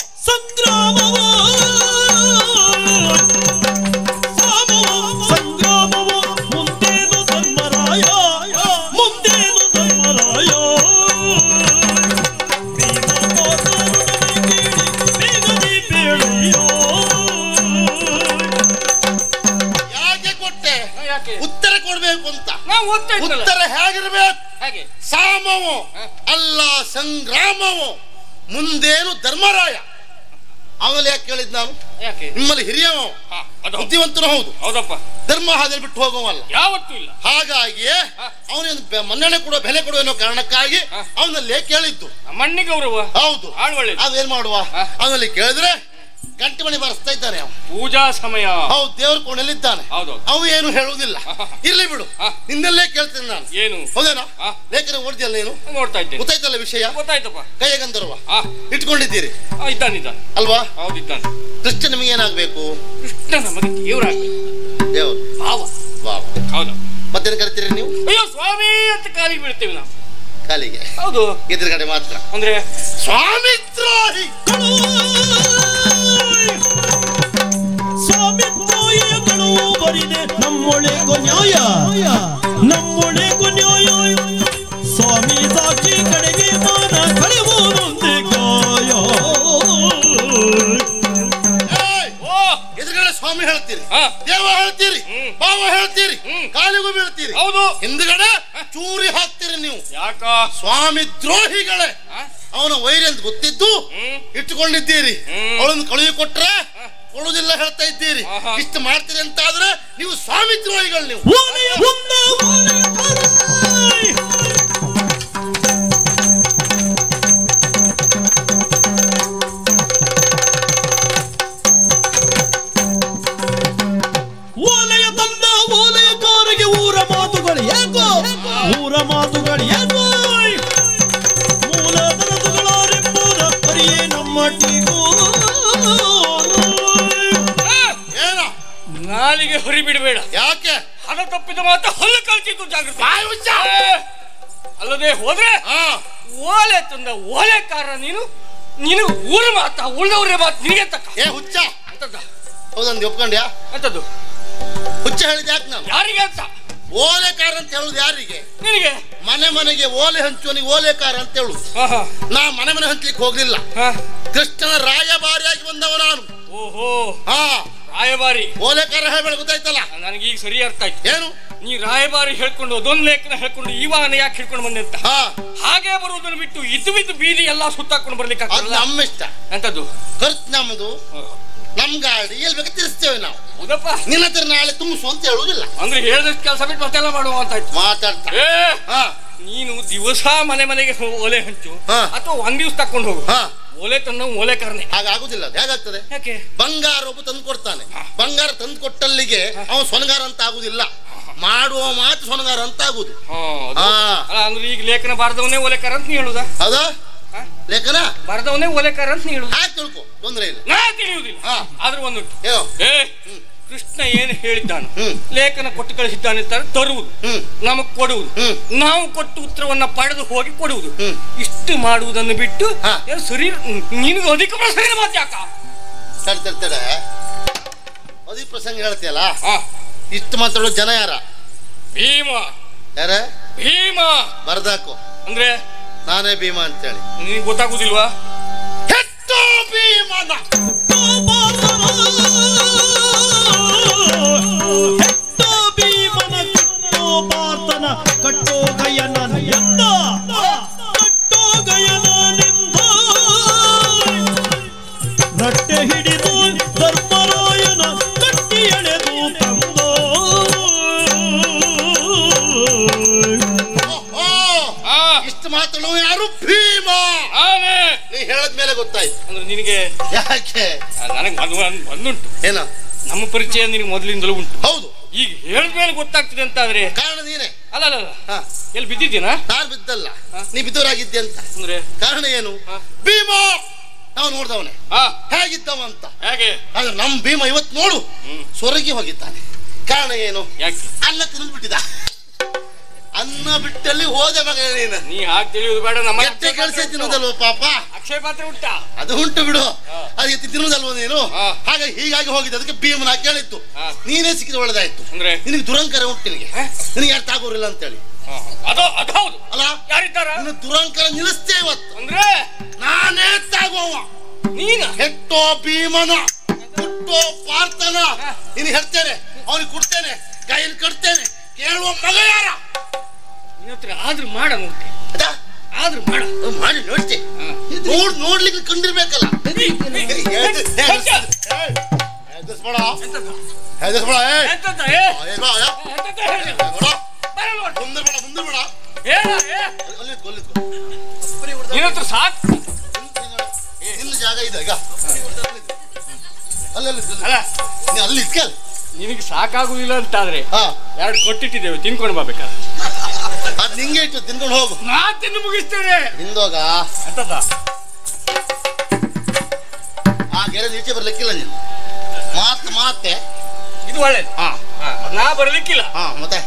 ಯಾಕೆ ಉತ್ತರ ಕೊಡ್ಬೇಕು ಅಂತ. ನಾವು ಓದ್ತಾ ಇದ್ದಲ್ಲ. ಉತ್ತರ ಹೇಗಿರ್ಬೇಕು? ಹಾಗೆ ಸಾಮವೋ ಅಲ್ಲ ಸಂಗ್ರಾಮವೋ ಮುಂದೇನು ಧರ್ಮರಾಯ. ಆಮೇಲೆ ಯಾಕೆ ಕೇಳಿದ್ ನಾನು? ಯಾಕೆ ನಿಮ್ಮಲ್ಲಿ ಹಿರಿಯವ, ಬುದ್ಧಿವಂತನು ಹೌದು. ಹೌದಪ್ಪ. ಧರ್ಮ ಹಾಗೆ ಬಿಟ್ಟು ಹೋಗುವಲ್ಲ ಯಾವತ್ತೂ ಇಲ್ಲ. ಹಾಗಾಗಿ ಅವನಿಗೆ ಮನ್ನಣೆ ಕೊಡುವ ಬೆಲೆ ಕೊಡುವ ಅನ್ನೋ ಕಾರಣಕ್ಕಾಗಿ ಅವನಲ್ಲೇ ಕೇಳಿದ್ದು. ಮಣ್ಣಿ ಗೌರವ ಹೌದು. ಅದೇನ್ ಮಾಡುವ? ಅವನಲ್ಲಿ ಕೇಳಿದ್ರೆ ಗಂಟೆ ಮಣಿ ಬರೆಸ್ತಾ ಇದ್ದಾನೆ. ಪೂಜಾ ಸಮಯ. ಹೌದು, ದೇವ್ರ ಕೋಣೆಯಲ್ಲಿದ್ದಾನೆ. ಅವು ಏನು ಹೇಳುವುದಿಲ್ಲ. ಇರ್ಲಿ ಬಿಡು, ನಿನ್ನಲ್ಲೇ ಕೇಳ್ತೇನೆ ನಾನು. ಏನು? ಹೌದೇನಾ? ಲೇಖನ ಓದಿದಲ್ಲ ನೀನು? ನೋಡ್ತಾ ಇದ್ದೆ. ಗೊತ್ತಾಯ್ತಲ್ಲ ವಿಷಯ? ಗೊತ್ತಾಯ್ತಪ್ಪ. ಕೈಯ ಗಂಧರ್ವ ಇಟ್ಕೊಂಡಿದ್ದೀರಿ ಇದ್ದಾನಿದ್ದಾನೆ ಅಲ್ವಾ? ಹೌದು ಇದ್ದಾನೆ. ಕೃಷ್ಣ ನಿಮಗೆ ಏನಾಗ್ಬೇಕು? ಕೃಷ್ಣ ನಮಗೆ ದೇವರಾಗ್ಬೇಕು. ದೇವರು ಭಾವ. ಭಾವ ಹೌದು. ಮತ್ತೇನು ಕರಿತೀರಿ ನೀವು? ಅಯ್ಯೋ ಸ್ವಾಮಿ ಅಂತ ಕಾಲಿಗೆ ಬೀಳ್ತೇವೆ ನಾವು. ಕಾಲಿಗೆ? ಹೌದು. ಎದುರುಗಡೆ ಮಾತ್ರ ಅಂದ್ರೆ ಸ್ವಾಮಿದ್ರೋಹಿ. ಸ್ವಾಮಿದ್ರೋಹಿಗಳು ಬರಿದೆ ನಮ್ಮೊಳೆಗೂ ನ್ಯಾಯ, ನಮ್ಮೊಳೆಗೂ ನ್ಯಾಯ. ಸ್ವಾಮಿ ಸಾಕ್ಷಿ ಕಡೆಗೆ ಮಾನ ಕಳೆಯುವುದೊಂದೇ ಕಾಯ. ಎದುರುಗಡೆ ಸ್ವಾಮಿ ಹೇಳ್ತೀರಿ, ದೇವ ಹೇಳ್ತೀರಿ, ಭಾವ ಹೇಳ್ತೀರಿ, ಕಾಲಿಗೂ ಬೀಳ್ತೀರಿ. ಹೌದು. ಹಿಂದ್ಗಡೆ ಚೂರಿ ಹಾಕ್ತೀರಿ ನೀವು. ಯಾಕ? ಸ್ವಾಮಿ ದ್ರೋಹಿಗಳೇ. ಅವನ ವೈರಿ ಅಂತ ಗೊತ್ತಿದ್ದು ಇಟ್ಟುಕೊಂಡಿದ್ದೀರಿ. ಅವಳನ್ನು ಕಳುಹಿ ಕೊಟ್ರೆ ಕೊಡುವುದಿಲ್ಲ ಹೇಳ್ತಾ ಇದ್ದೀರಿ. ಇಷ್ಟು ಮಾಡ್ತೀರಿ ಅಂತ ಆದ್ರೆ ನೀವು ಸ್ವಾಮಿ ದ್ರೋಹಿಗಳು. ನೀವು ಓಲೆಯ ತಂದ ಓಲೆಯಕಾರರಿಗೆ ಊರ ಮಾತುಗಳು ಯಾಕೋ, ಊರ ಮಾತುಗಳು ಯಾಕೋ. ಮೂಲ ದನಸುಗಳಾರೆಂಬುದ ಪರಿಯೇ ನಮ್ಮಟ್ಟಿಗೂ. ನಾಲಿಗೆ ಹೊರಿ ಬಿಡಬೇಡ. ಯಾಕೆ? ಹಣ ತಪ್ಪಿದ ಮಾತ್ರ ಹಲ್ಲು ಕಳ್ತಿದ್ದು ಜಾಗೃತಿ. ಅಲ್ಲದೆ ಹೋದ್ರೆ ಓಲೆ ತಂದ ಓಲೆಕಾರ ನೀನು. ನೀನು ಊರ ಮಾತ ಉಳ್ದವ್ರೆ ಮಾತು ನಿನಗೆ ತಕ್ಕ. ಹುಚ್ಚ ಅಂತದ. ಹೌದಂದು ಒಪ್ಕೊಂಡ್ಯಾ? ಅಂತದ್ದು ಹುಚ್ಚ ಹೇಳಿದ ಯಾಕೆ ನಾನು? ಯಾರಿಗೆ ಅಂತ? ಓಲೆಕಾರ ಅಂತ ಹೇಳುದು ಯಾರಿಗೆ? ನಿನಗೆ. ಮನೆ ಮನೆಗೆ ಓಲೆ ಹಂಚುವನಿಗೆ ಓಲೆಕಾರ ಅಂತ ಹೇಳುದು. ನಾ ಮನೆ ಮನೆ ಹಂಚ್ಲಿಕ್ಕೆ ಹೋಗ್ಲಿಲ್ಲ. ಕೃಷ್ಣನ ರಾಯಭಾರಿಯಾಗಿ ಬಂದವ ನಾನು. ಓಹೋ. ರಾಯಭಾರಿ ಓಲೆಕಾರ ಹೇಳ್ಬೇಡ, ಗೊತ್ತಾಯ್ತಲ್ಲ? ನನಗೆ ಈಗ ಸರಿ ಅರ್ಥ ಆಯ್ತು. ಏನು? ನೀ ರಾಯಭಾರಿ ಹೇಳ್ಕೊಂಡು ಅದೊಂದು ಲೇಖನ ಹೇಳ್ಕೊಂಡು ಇವಾಗ ಯಾಕೆ ಹೇಳ್ಕೊಂಡು ಬಂದೆ ಅಂತ. ಹಾಗೆ ಬರುವುದನ್ನು ಬಿಟ್ಟು ಇದ್ದು ಬೀದಿ ಎಲ್ಲಾ ಸುತ್ತಾಕೊಂಡು ಬರ್ಲಿಕ್ಕೆ ನಮ್ಮ ಇಷ್ಟ. ಎಂತದ್ದು? ಖರ್ಚು ನಮ್ಮದು, ನಮ್ ಗಾಡಿ ಎಲ್ಲಿ ಬೇಕು ತಿರ್ಸ್ತೇವೆ ನಾವು. ಹೌದಪ್ಪ. ನಿನ್ನ ಹತ್ರ ನಾಳೆ ತುಂಬಿಸು ಅಂತ ಹೇಳುದಿಲ್ಲ. ಅಂದ್ರೆ ಹೇಳಿದಷ್ಟು ಕೆಲಸ ಬಿಟ್ಟು ಮತ್ತೆಲ್ಲ ಮಾಡುವ ಅಂತ ಮಾತಾಡ್ತಾ. ನೀನು ದಿವಸ ಮನೆ ಮನೆಗೆ ಓಲೆ ಹಂಚು ಅಥವಾ ಒಂದ್ ದಿವ್ಸ ತಕೊಂಡು ಹೋಗು. ಓಲೆ ತಂದ ಓಲೆ ಕಾರಣ ಹಾಗಾಗುದಿಲ್ಲ. ಹೇಗಾಗ್ತದೆ? ಯಾಕೆ? ಬಂಗಾರ ಒಬ್ಬ ತಂದು ಕೊಡ್ತಾನೆ. ಬಂಗಾರ ತಂದು ಕೊಟ್ಟಲ್ಲಿಗೆ ಅವ ಸೊನಗಾರ ಅಂತ ಆಗುದಿಲ್ಲ. ಮಾಡುವ ಮಾತು ಸೊನಗಾರ ಅಂತ ಆಗುದು. ಅಂದ್ರೆ ಈಗ ಲೇಖನ ಬಾರದವನೇ ಓಲೆಕಾರ ಅಂತ ನೀ ಹೇಳುದಾ? ಹೌದಾ? ಲೇಖನ ಬಾರದವನೇ ಓಲೆಕಾರ ಅಂತ ನೀ ಹೇಳುದು. ಹಾಗೆ ತಿಳ್ಕೊ, ತೊಂದ್ರೆ ಇಲ್ಲ. ನಾ ತಿಳಿಯುವುದಿಲ್ಲ. ಆದ್ರೂ ಒಂದುಂಟು. ಕೃಷ್ಣ ಏನು ಹೇಳಿದ್ದಾನೆ, ಲೇಖನ ಕೊಟ್ಟು ಕಳಿಸಿದ್ದಾನೆ ತರುವುದು, ನಮಗ್ ಕೊಡುವುದು, ನಾವು ಕೊಟ್ಟು ಉತ್ತರವನ್ನ ಪಡೆದು ಹೋಗಿ ಕೊಡುವುದು. ಇಷ್ಟು ಮಾಡುವುದನ್ನು ಬಿಟ್ಟು ಸರಿ ನಿನಗೆ ಅಧಿಕ ಪ್ರಸಂಗ ಮಾತು ಯಾಕ? ತಡ್ತಡೆ ಅಧಿಕ ಪ್ರಸಂಗ ಹೇಳ್ತೀಯಲ್ಲ, ಇಷ್ಟು ಮಾತಾಡೋ ಜನ ಯಾರ? ಭೀಮ. ಯಾರ? ಭೀಮ. ಬರ್ದಾಕು ಅಂದ್ರೆ ನಾನೇ ಭೀಮ ಅಂತೇಳಿ ನಿನಗೆ ಗೊತ್ತಾಗುದಿಲ್ವಾ? ಹೆತ್ತೋ ಭೀಮನ ಹೆತ್ತೋ ಭೀಮನ ಕಟ್ಟೋ ಪಾರ್ತನ ಕಟ್ಟೋ ಗಯನ ಎಂದ ಕಟ್ಟೋ ಗಯನಿಂದ ರಟ್ಟೆ ಹಿಡಿದು ಧರ್ಮರಾಯನ ಕಟ್ಟಿ ಎಳೆದು ತಂದೋ. ಇಷ್ಟು ಮಾತಾಡೋ ಯಾರು? ಭೀಮ. ನೀ ಹೇಳದ್ಮೇಲೆ ಗೊತ್ತಾಯ್ತು. ಅಂದ್ರೆ ನಿನಗೆ ಯಾಕೆ? ನನಗೆ ಒಂದುಂಟು. ಏನ? ನಮ್ಮ ಪರಿಚಯ ನಿನಗೆ ಮೊದಲಿಂದಲೂ ಉಂಟು. ಹೌದು. ಈಗ ಹೇಳಿದ್ಮೇಲೆ ಗೊತ್ತಾಗ್ತದೆ ಅಂತ ಆದ್ರೆ ಕಾರಣ ನೀನೆ. ಅಲ್ಲ ಎಲ್ಲಿ ಬಿದ್ದಿದ್ದೀನಾ? ನಾನು ಬಿದ್ದಲ್ಲ, ನೀ ಬಿದ್ದವರಾಗಿದ್ದೆ ಅಂತ. ಅಂದ್ರೆ ಕಾರಣ ಏನು? ಭೀಮ ನಾವು ನೋಡ್ದವನೆ ಹೇಗಿದ್ದವ ಅಂತ. ಹೇಗೆ? ಆದ್ರೆ ನಮ್ ಭೀಮ ಇವತ್ತು ನೋಡು ಸ್ವರ್ಗಿ ಹೋಗಿದ್ದಾನೆ. ಕಾರಣ ಏನು? ಯಾಕೆ? ಅನ್ನ ತಿಂದು ಬಿಟ್ಟಿದ್ದ. ಅನ್ನ ಬಿಟ್ಟಲ್ಲಿ ಹೋದೆ ಮಗ ನೀನು. ನೀ ಹಾಗೆ ತಿಳಿಯುವುದು ಬೇಡ. ನಮ್ಮ ಕೆಲಸ ತಿನ್ನೋದಲ್ವ ಪಾಪ? ಅಕ್ಷಯ ಪಾತ್ರ ಉಂಟಾ? ಅದು ಉಂಟು ಬಿಡು. ಅದಕ್ಕೆ ತಿನ್ನೋದಲ್ವ ನೀನು? ಹಾಗೆ ಹೀಗಾಗಿ ಹೋಗಿದ್ದೆ. ಅದಕ್ಕೆ ಭೀಮನ ಕೇಳಿತ್ತು. ನೀನೇ ಸಿಕ್ಕಿದ ಒಳ್ಳೆದಾಯ್ತು. ಅಂದ್ರೆ ನಿನಗೆ ದುರಂಕಾರ ಉಂಟು. ನಿನಗೆ ಅರ್ಥ ಆಗೋರಿಲ್ಲ ಅಂತೇಳಿ. ಹೌದು ಅಲ್ಲ? ಯಾರಿದ್ದಾರ? ದುರಂಕಾರ ನಿಲ್ಲಿಸ್ತೇ ಇವತ್ತು. ಅಂದ್ರೆ ನಾನೇ ತಾಗುವ. ನೀನು ಹೆಟ್ಟೋ ಭೀಮನ ಹುಟ್ಟೋ ಪಾರ್ಥನ. ನೀನು ಹೇಳ್ತೇನೆ, ಅವನಿಗೆ ಕೊಡ್ತೇನೆ, ಕೈಯಲ್ಲಿ ಕಟ್ತೇನೆ. ಆದ್ರೂ ಮಾಡ ನೋಡ್ತೆ ಆದ್ರೂ ಮಾಡ ಮಾಡಿ ನೋಡ್ತೆ ನೋಡ್ಲಿಕ್ಕೆ ಕಂಡಿರ್ಬೇಕಲ್ಲ. ಸಾಕು ನಿನ್ನ ಜಾಗ ಇದೆ ಈಗ ಅಲ್ಲಿ ಇಟ್ಕಲ್. ನಿನಗೆ ಸಾಕಾಗುದಿಲ್ಲ ಅಂತಾದ್ರೆ 2 ಕೊಟ್ಟಿಟ್ಟಿದ್ದೇವೆ, ತಿನ್ಕೊಂಡು ಬರ್ಬೇಕಾದ್ರೆ. ಅದ್ ನಿಂಗೆ ಇಟ್ಟು ತಿನ್ಕೊಂಡು ಹೋಗು, ನಾ ತಿನ್ನು ಮುಗಿಸ್ತೇನೆ. ಹಿಂದೋಗ ಎಂತದ ಆ ಗೆರೆ ಈಚೆ ಬರ್ಲಿಕ್ಕಿಲ್ಲ ನೀನು. ಮಾತೆ ಇದು ಒಳ್ಳೇದು. ನಾ ಬರ್ಲಿಕ್ಕಿಲ್ಲ. ಮತ್ತೆ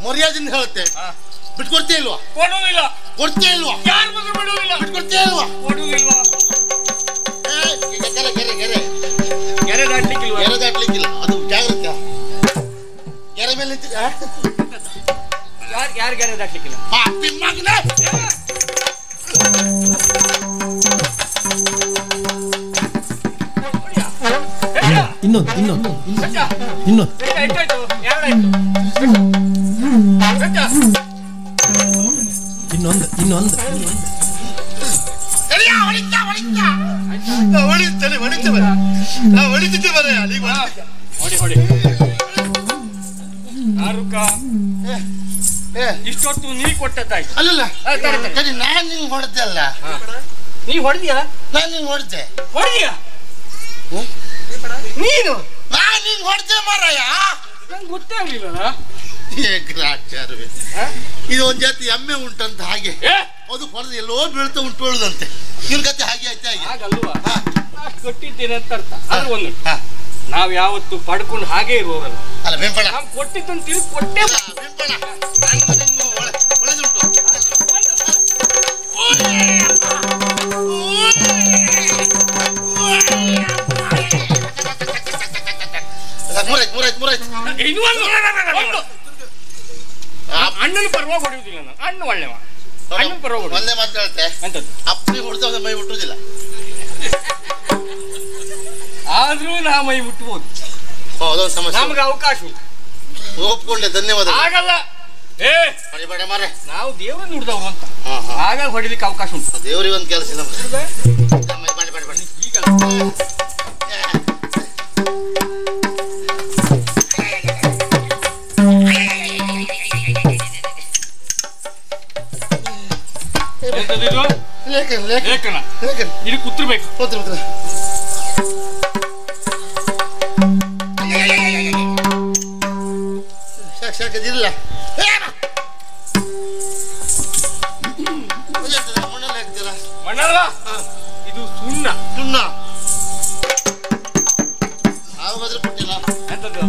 ಮರ್ಯಾದಿಂದ ಹೇಳುತ್ತೆ. ಬಿಟ್ಕೊಡ್ತೇ ಇಲ್ವಾ? ಕೊಡುವುದಿಲ್ಲ. ಕೊಡ್ತೇ ಇಲ್ವಾ? ಯಾರು ಬಂದ್ರು ಬಿಡುವುದಿಲ್ಲ. ಬಿಟ್ಕೊಡ್ತೇ ಇಲ್ವಾ? ಕೊಡುವುದಿಲ್ವಾ? ಗೆರೆ ದಾಟ್ಲಿಕ್ಕಿಲ್ವಾ? ಗೆರೆ ದಾಟ್ಲಿಕ್ಕಿಲ್ಲ, ಅದು ಜಾಗ್ರತೆ. ಗೆರೆ ಮೇಲೆ ನಿಂತಿದ್ದ ಯಾರು ಗೆರೆ ದಾಟ್ಲಿಕ್ಕಿಲ್ಲ? ಇನ್ನೊಂದು ಇಷ್ಟೊತ್ತು ನೀ ಕೊಟ್ಟದ್ದಾಯ್ತು. ಅಲ್ಲ ನಾನ್ ನಿಂಗೆ ಹೊಡೆದೆ ಅಲ್ಲ. ನೀ ಹೊಡೆದಿಯಾ? ನಾನ್ ನಿಂಗೆ ಹೊಡೆದೆ. ಹೊಡೆದಿಯಾ ನೀನು? ನಾನ್ ನಿಂಗೆ ಹೊಡೆದೆ ಮಾರಾಯ. ನಂಗೆ ಗೊತ್ತೇ ಆಗ್ಲಿಲ್ಲ. ಇದು ಒಂದ್ ಜಾತಿ ಎಮ್ಮೆ ಉಂಟಂತ ಹಾಗೆ ಅದು ಹೊಡೆದು ಎಲ್ಲೋ ಬೀಳ್ತಾ ಉಂಟು ಹೇಳುದಂತೆ. ನಿನ್ ಕತೆ ಹಾಗೆ ಆಯ್ತಾ? ಹಾಗಲ್ವಾ? ಕೊಟ್ಟಿದ್ದೇನೆ ಅಂತ ಅರ್ಥ. ಅದು ಒಂದು ನಾವ್ ಯಾವತ್ತು ಪಡ್ಕೊಂಡು ಹಾಗೆ ಇರುವವರಲ್ಲ. ಅಲ್ಲ ಬೆಂಪಣ, ನಾವು ಕೊಟ್ಟಿದ್ದನ್ನು ತಿರುಗಿ ಕೊಟ್ಟೆ. ಬೆಂಪಣ ಒಳ್ಳೆದುಂಟು. ಅಣ್ಣನ ಪರವಾಗಿ ಹೊಡೆಯುವುದಿಲ್ಲ ನಾನು. ಅಣ್ಣ ಒಳ್ಳೆವ. ಅಣ್ಣನ ಪರವಾಗಿ ಒಂದೇ ಮಾತು ಹೇಳ್ತೆ, ಅಪ್ಪನಿಗೆ ಹೊಡೆದ ಮೈ ಹುಟ್ಟುದಿಲ್ಲ. ಆದ್ರೂ ನಾ ಮೈ ಮುಟ್ಟಬಹುದು. ಅದೊಂದು ಸಮಸ್ಯೆ. ನಮ್ಗೆ ಅವಕಾಶ ಒಪ್ಕೊಂಡೆ, ಧನ್ಯವಾದ. ಆಗಲ್ಲ ಹೊಡಿಬೇಡ ಮಾರೆ, ನಾವು ದೇವರನ್ನು ನುಡಿದವರು ಅಂತ. ಹಾಗಾಗಿ ಹೊಡಿಲಿಕ್ಕೆ ಅವಕಾಶ ಉಂಟು. ದೇವರಿಗೆ ಒಂದು ಕೆಲಸ ಇಲ್ಲ. ಈಗ ಲೇಖನ ಇದು ಕುತ್ತಿರ್ಬೇಕು. ಇಲ್ಲ ಮಣ್ಣಲ್ಲ, ಇದು ಸುಣ್ಣ. ಆವಾಗಾದ್ರೂ ಕೊಟ್ಟಿಲ್ಲ. ಎಂತದ್ದು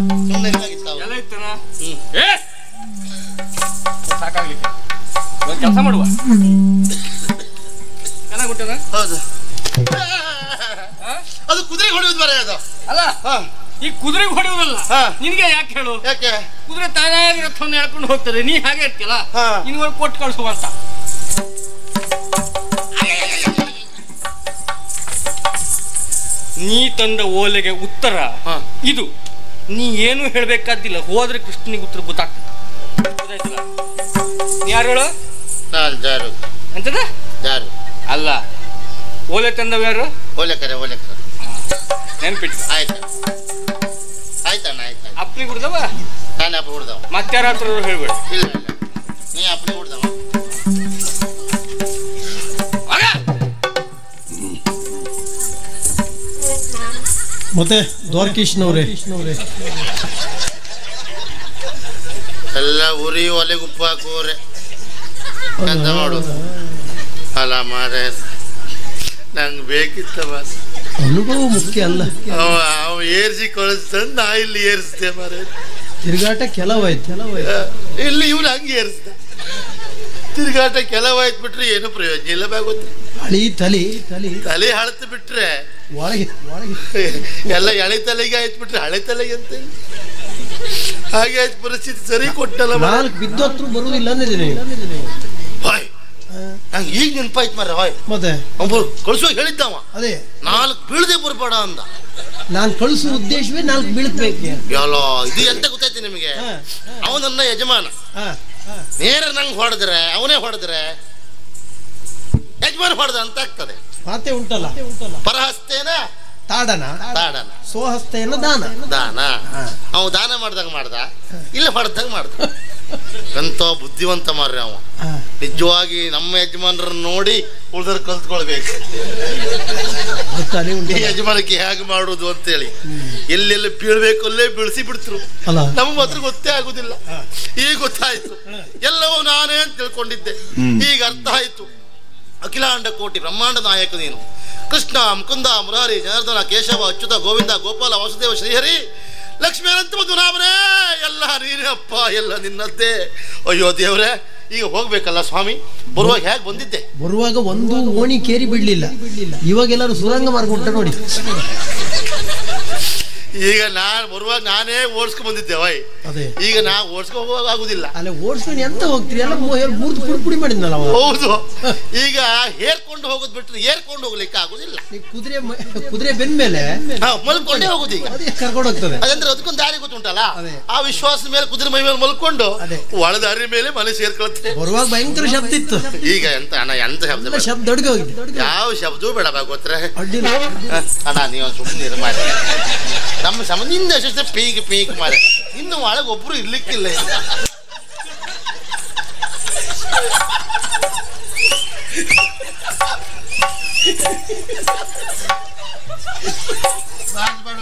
ಎಲ್ಲ ಇತ್ತನ? ಸಾಕಾಗ್ಲಿಕ್ಕೆ ಒಂದು ಕೆಲಸ ಮಾಡುವ. ಚೆನ್ನಾಗುಂಟದ? ಹೌದು. ಅದು ಕುದುರೆಗೆ ಹೊಡೆಯುವುದು ಬರ ಅದು ಅಲ್ಲ. ಈ ಕುದುರೆಗೆ ಹೊಡೆಯುವುದಲ್ಲ. ನಿನ್ಗೆ ಯಾಕೆ ಹೇಳು? ಯಾಕೆ? ಕುದುರೆ ತಾನಾಗಿ ರಥವನ್ನು ಹೇಳ್ಕೊಂಡು ಹೋಗ್ತದೆ, ನೀ ಹಾಗೆ ಇರ್ತಿಲ್ಲ. ನಿನ್ಗೆ ಕೊಟ್ಟು ಕಳಿಸುವಂತ. ನೀ ತಂದ ಓಲೆಗೆ ಉತ್ತರ ಇದು. ನೀ ಏನು ಹೇಳ್ಬೇಕಾದಿಲ್ಲ, ಹೋದ್ರೆ ಕೃಷ್ಣನಿಗೆ ಉತ್ತರ ಗೊತ್ತಾಗ್ತದೆ. ಗೊತ್ತಾಯ್ತಲ್ಲ? ನೀ ಯಾರು ಹೇಳು? ಅಂತದ ಅಲ್ಲ. ಓಲೆ ತಂದವ ಯಾರು? ಓಲೆಕರೆ. ನೆನ್ಪಿಟ್ಟು. ಆಯ್ತಣ್ಣ. ಅಪ್ಪನಿ ಹುಡ್ದವ? ನಾನು ಅಪ್ಪ ಹುಡ್ದವ. ಮತ್ತಾರಾತ್ರ ಹೇಳ್ಬೇಡ. ಇಲ್ಲ ನೀ ಅಪ್ಪನಿ ಹುಡ್ದವ. ಮತ್ತೆ ದ್ವಾರಕೀಶ್ನವ್ರೆ ಎಲ್ಲ ಉರಿ ಒಲೆಗೆ ಉಪ್ಪು ಹಾಕುವರೆ ಅಂತ ಮಾಡೋದು. ಅಲ್ಲ ಮಾರೇ, ನಂಗೆ ಬೇಕಿತ್ತವ. ಅನುಭವ ಮುಖ್ಯ ಅಲ್ಲ. ಅವ ಏರ್ಸಿ ಕಳಿಸ್ತಂದು ನಾ ಇಲ್ಲಿ ಏರಿಸ್ದೆ ಮಾರೇ. ತಿರುಗಾಟ ಕೆಲವಾಯ್ತು. ಇಲ್ಲಿ ಇವ್ರು ಹಂಗೆ ಏರಿಸ್ದ. ತಿರುಗಾಟ ಕೆಲವಾಯ್ತು ಬಿಟ್ರೆ ಏನು ಪ್ರಯೋಜನ ಇಲ್ಲ. ಬಾಗುತ್ತೆ ಹಳಿ ತಲೆ ಹಳತು ಬಿಟ್ರೆ ಒಳಗೆ ಎಲ್ಲ ಎಳೆ ತಲೆಗೆ ಆಯ್ತು ಬಿಟ್ರೆ ಹಳೆ ತಲೆಗೆ ಅಂತ ಹಾಗೆ ಆಯ್ತು ಪರಿಸ್ಥಿತಿ. ಸರಿ ಕೊಟ್ಟಲ್ಲ. 4 ಬಿದ್ದೋತ್ರು ಬರುವುದಿಲ್ಲ ಅಂದಿದ್ದೀನಿ. ಹಾಯ್ ನಂಗೆ ಈಗ ನೆನಪಾಯ್ತು ಮಾರ. ಹಾಯ್ ಮತ್ತೆ ಒಬ್ಬರು ಕಳಿಸುವಾಗ ಹೇಳಿದ್ದವ ಅದೇ 4 ಬೀಳದೆ ಬರ್ಬೇಡ ಅಂದ. ನಾನು ಕಳಿಸುವ ಉದ್ದೇಶವೇ 4 ಬೀಳ್ಬೇಕು. ಎಲ್ಲ ಇದು ಎಂತ ಗೊತ್ತಾಯ್ತು ನಿಮಗೆ? ಅವನನ್ನ ಯಜಮಾನ ನೇರ ನಂಗೆ ಹೊಡೆದ್ರೆ ಅವನೇ ಹೊಡೆದ್ರೆ ಯಜಮಾನ್ ಹೊಡೆದ ಅಂತ ಆಗ್ತದೆ. ಮಾತೆ ಉಂಟಲ್ಲ, ಪರಹಸ್ತೇನ ತಾಡನ ತಾಡನ ಸ್ವಹಸ್ತೇನ ದಾನ. ದಾನ ಅವ ದಾನ ಮಾಡ್ದಾಗ ಮಾಡ್ದ, ಇಲ್ಲ ಹೊಡೆದಾಗ ಮಾಡ್ದ. ಎಂತ ಬುದ್ಧಿವಂತ ಮಾರ್ರಿ ಅವ. ನಿಜವಾಗಿ ನಮ್ಮ ಯಜಮಾನರನ್ನ ನೋಡಿ ಉಳಿದ್ರ ಕಲ್ತ್ಕೊಳ್ಬೇಕು. ಈ ಯಜಮಾನಕ್ಕೆ ಹೇಗೆ ಮಾಡುದು ಅಂತೇಳಿ ಎಲ್ಲೆಲ್ಲ ಬೀಳ್ಬೇಕು ಅಲ್ಲೇ ಬೀಳಿಸಿ ಬಿಡ್ತರು. ನಮ್ಗೆ ಮಾತ್ರ ಗೊತ್ತೇ ಆಗುದಿಲ್ಲ. ಈಗ ಗೊತ್ತಾಯ್ತು, ಎಲ್ಲವೂ ನಾನೇ ಅಂತ ತಿಳ್ಕೊಂಡಿದ್ದೆ, ಈಗ ಅರ್ಥ ಆಯ್ತು. ಅಖಿಲಾಂಡ ಕೋಟಿ ಬ್ರಹ್ಮಾಂಡ ನಾಯಕ ನೀನು. ಕೃಷ್ಣ, ಮುಕುಂದ, ಮುರಾರಿ, ಜನಾರ್ದನ, ಕೇಶವ, ಅಚ್ಯುತ, ಗೋವಿಂದ, ಗೋಪಾಲ, ವಾಸುದೇವ, ಶ್ರೀಹರಿ, ಲಕ್ಷ್ಮೀ ಅನಂತ ಮಧುನಾಭನೇ, ಎಲ್ಲ ನೀನೇ ಅಪ್ಪ, ಎಲ್ಲ ನಿನ್ನದ್ದೇ. ಅಯ್ಯೋ ದೇವ್ರೆ, ಈಗ ಹೋಗ್ಬೇಕಲ್ಲ ಸ್ವಾಮಿ. ಬರುವಾಗ ಹೇಗೆ ಬಂದಿದ್ದೆ? ಬರುವಾಗ ಒಂದು ಓಣಿ ಕೇರಿ ಬಿಡ್ಲಿಲ್ಲ. ಇವಾಗ ಎಲ್ಲರೂ ಸುರಂಗ ಮಾರ್ಕೊಟ್ಟ ನೋಡಿ. ಈಗ ನಾನು ಬರುವಾಗ ನಾನೇ ಓಡಿಸ್ಕೊ ಬಂದಿದ್ದೆ ವೈ. ಈಗ ನಾ ಓಡಿಸ್ಕೊ ಹೋಗುವಾಗ ಆಗುದಿಲ್ಲ. ಅಲ್ಲ ಓಡಿಸ್ಕೊಂಡು ಎಂತ ಹೋಗ್ತೀರಿ? ಎಲ್ಲ ಮೂರ್ದು ಪುಡಿ ಮಾಡಿದ್ನಲ್ಲ. ಹೌದು, ಈಗ ಹೇರ್ಕೊಂಡು ಹೋಗೋದು ಬಿಟ್ರೆ ಏರ್ಕೊಂಡು ಹೋಗ್ಲಿಕ್ಕೆ ಆಗುದಿಲ್ಲ. ಕುದುರೆ ಬೆನ್ ಮೇಲೆ ಮಲ್ಕೊಂಡೇ ಹೋಗುದು. ಈಗ ಕರ್ಕೊಂಡು ಹೋಗ್ತದೆ. ಅದಂದ್ರೆ ಅದಕ್ಕೊಂದು ದಾರಿ ಗೊತ್ತುಂಟಲ್ಲ, ಆ ವಿಶ್ವಾಸದ ಮೇಲೆ ಕುದುರೆ ಮೈ ಮೇಲೆ ಮಲ್ಕೊಂಡು ಒಳ ದಾರಿ ಮೇಲೆ ಮನೆ ಸೇರ್ಕೊಳ್ತದೆ. ಬರುವಾಗ ಭಯಂಕರ ಶಬ್ದ ಇತ್ತು. ಈಗ ಎಂತ ಅಣ್ಣ, ಎಂತ ಶಬ್ದ? ಶಬ್ದ ಅಡುಗೆ ಹೋಗಿದೆ. ಯಾವ ಶಬ್ದವೂ ಬೇಡ ಗೊತ್ತರೆ ಅಣ್ಣ. ನೀವು ಸುಮ್ಮನೆ ಮಾಡಿ, ನಮ್ಮ ಸಂಬಂಧಿಂದ ಅಷ್ಟೇ ಪೀಕ್ ಪೀಕ್ ಮಾರೆ. ಇನ್ನು ಒಳಗೆ ಒಬ್ರು ಇರ್ಲಿಕ್ಕಿಲ್ಲ. ಬೇಡ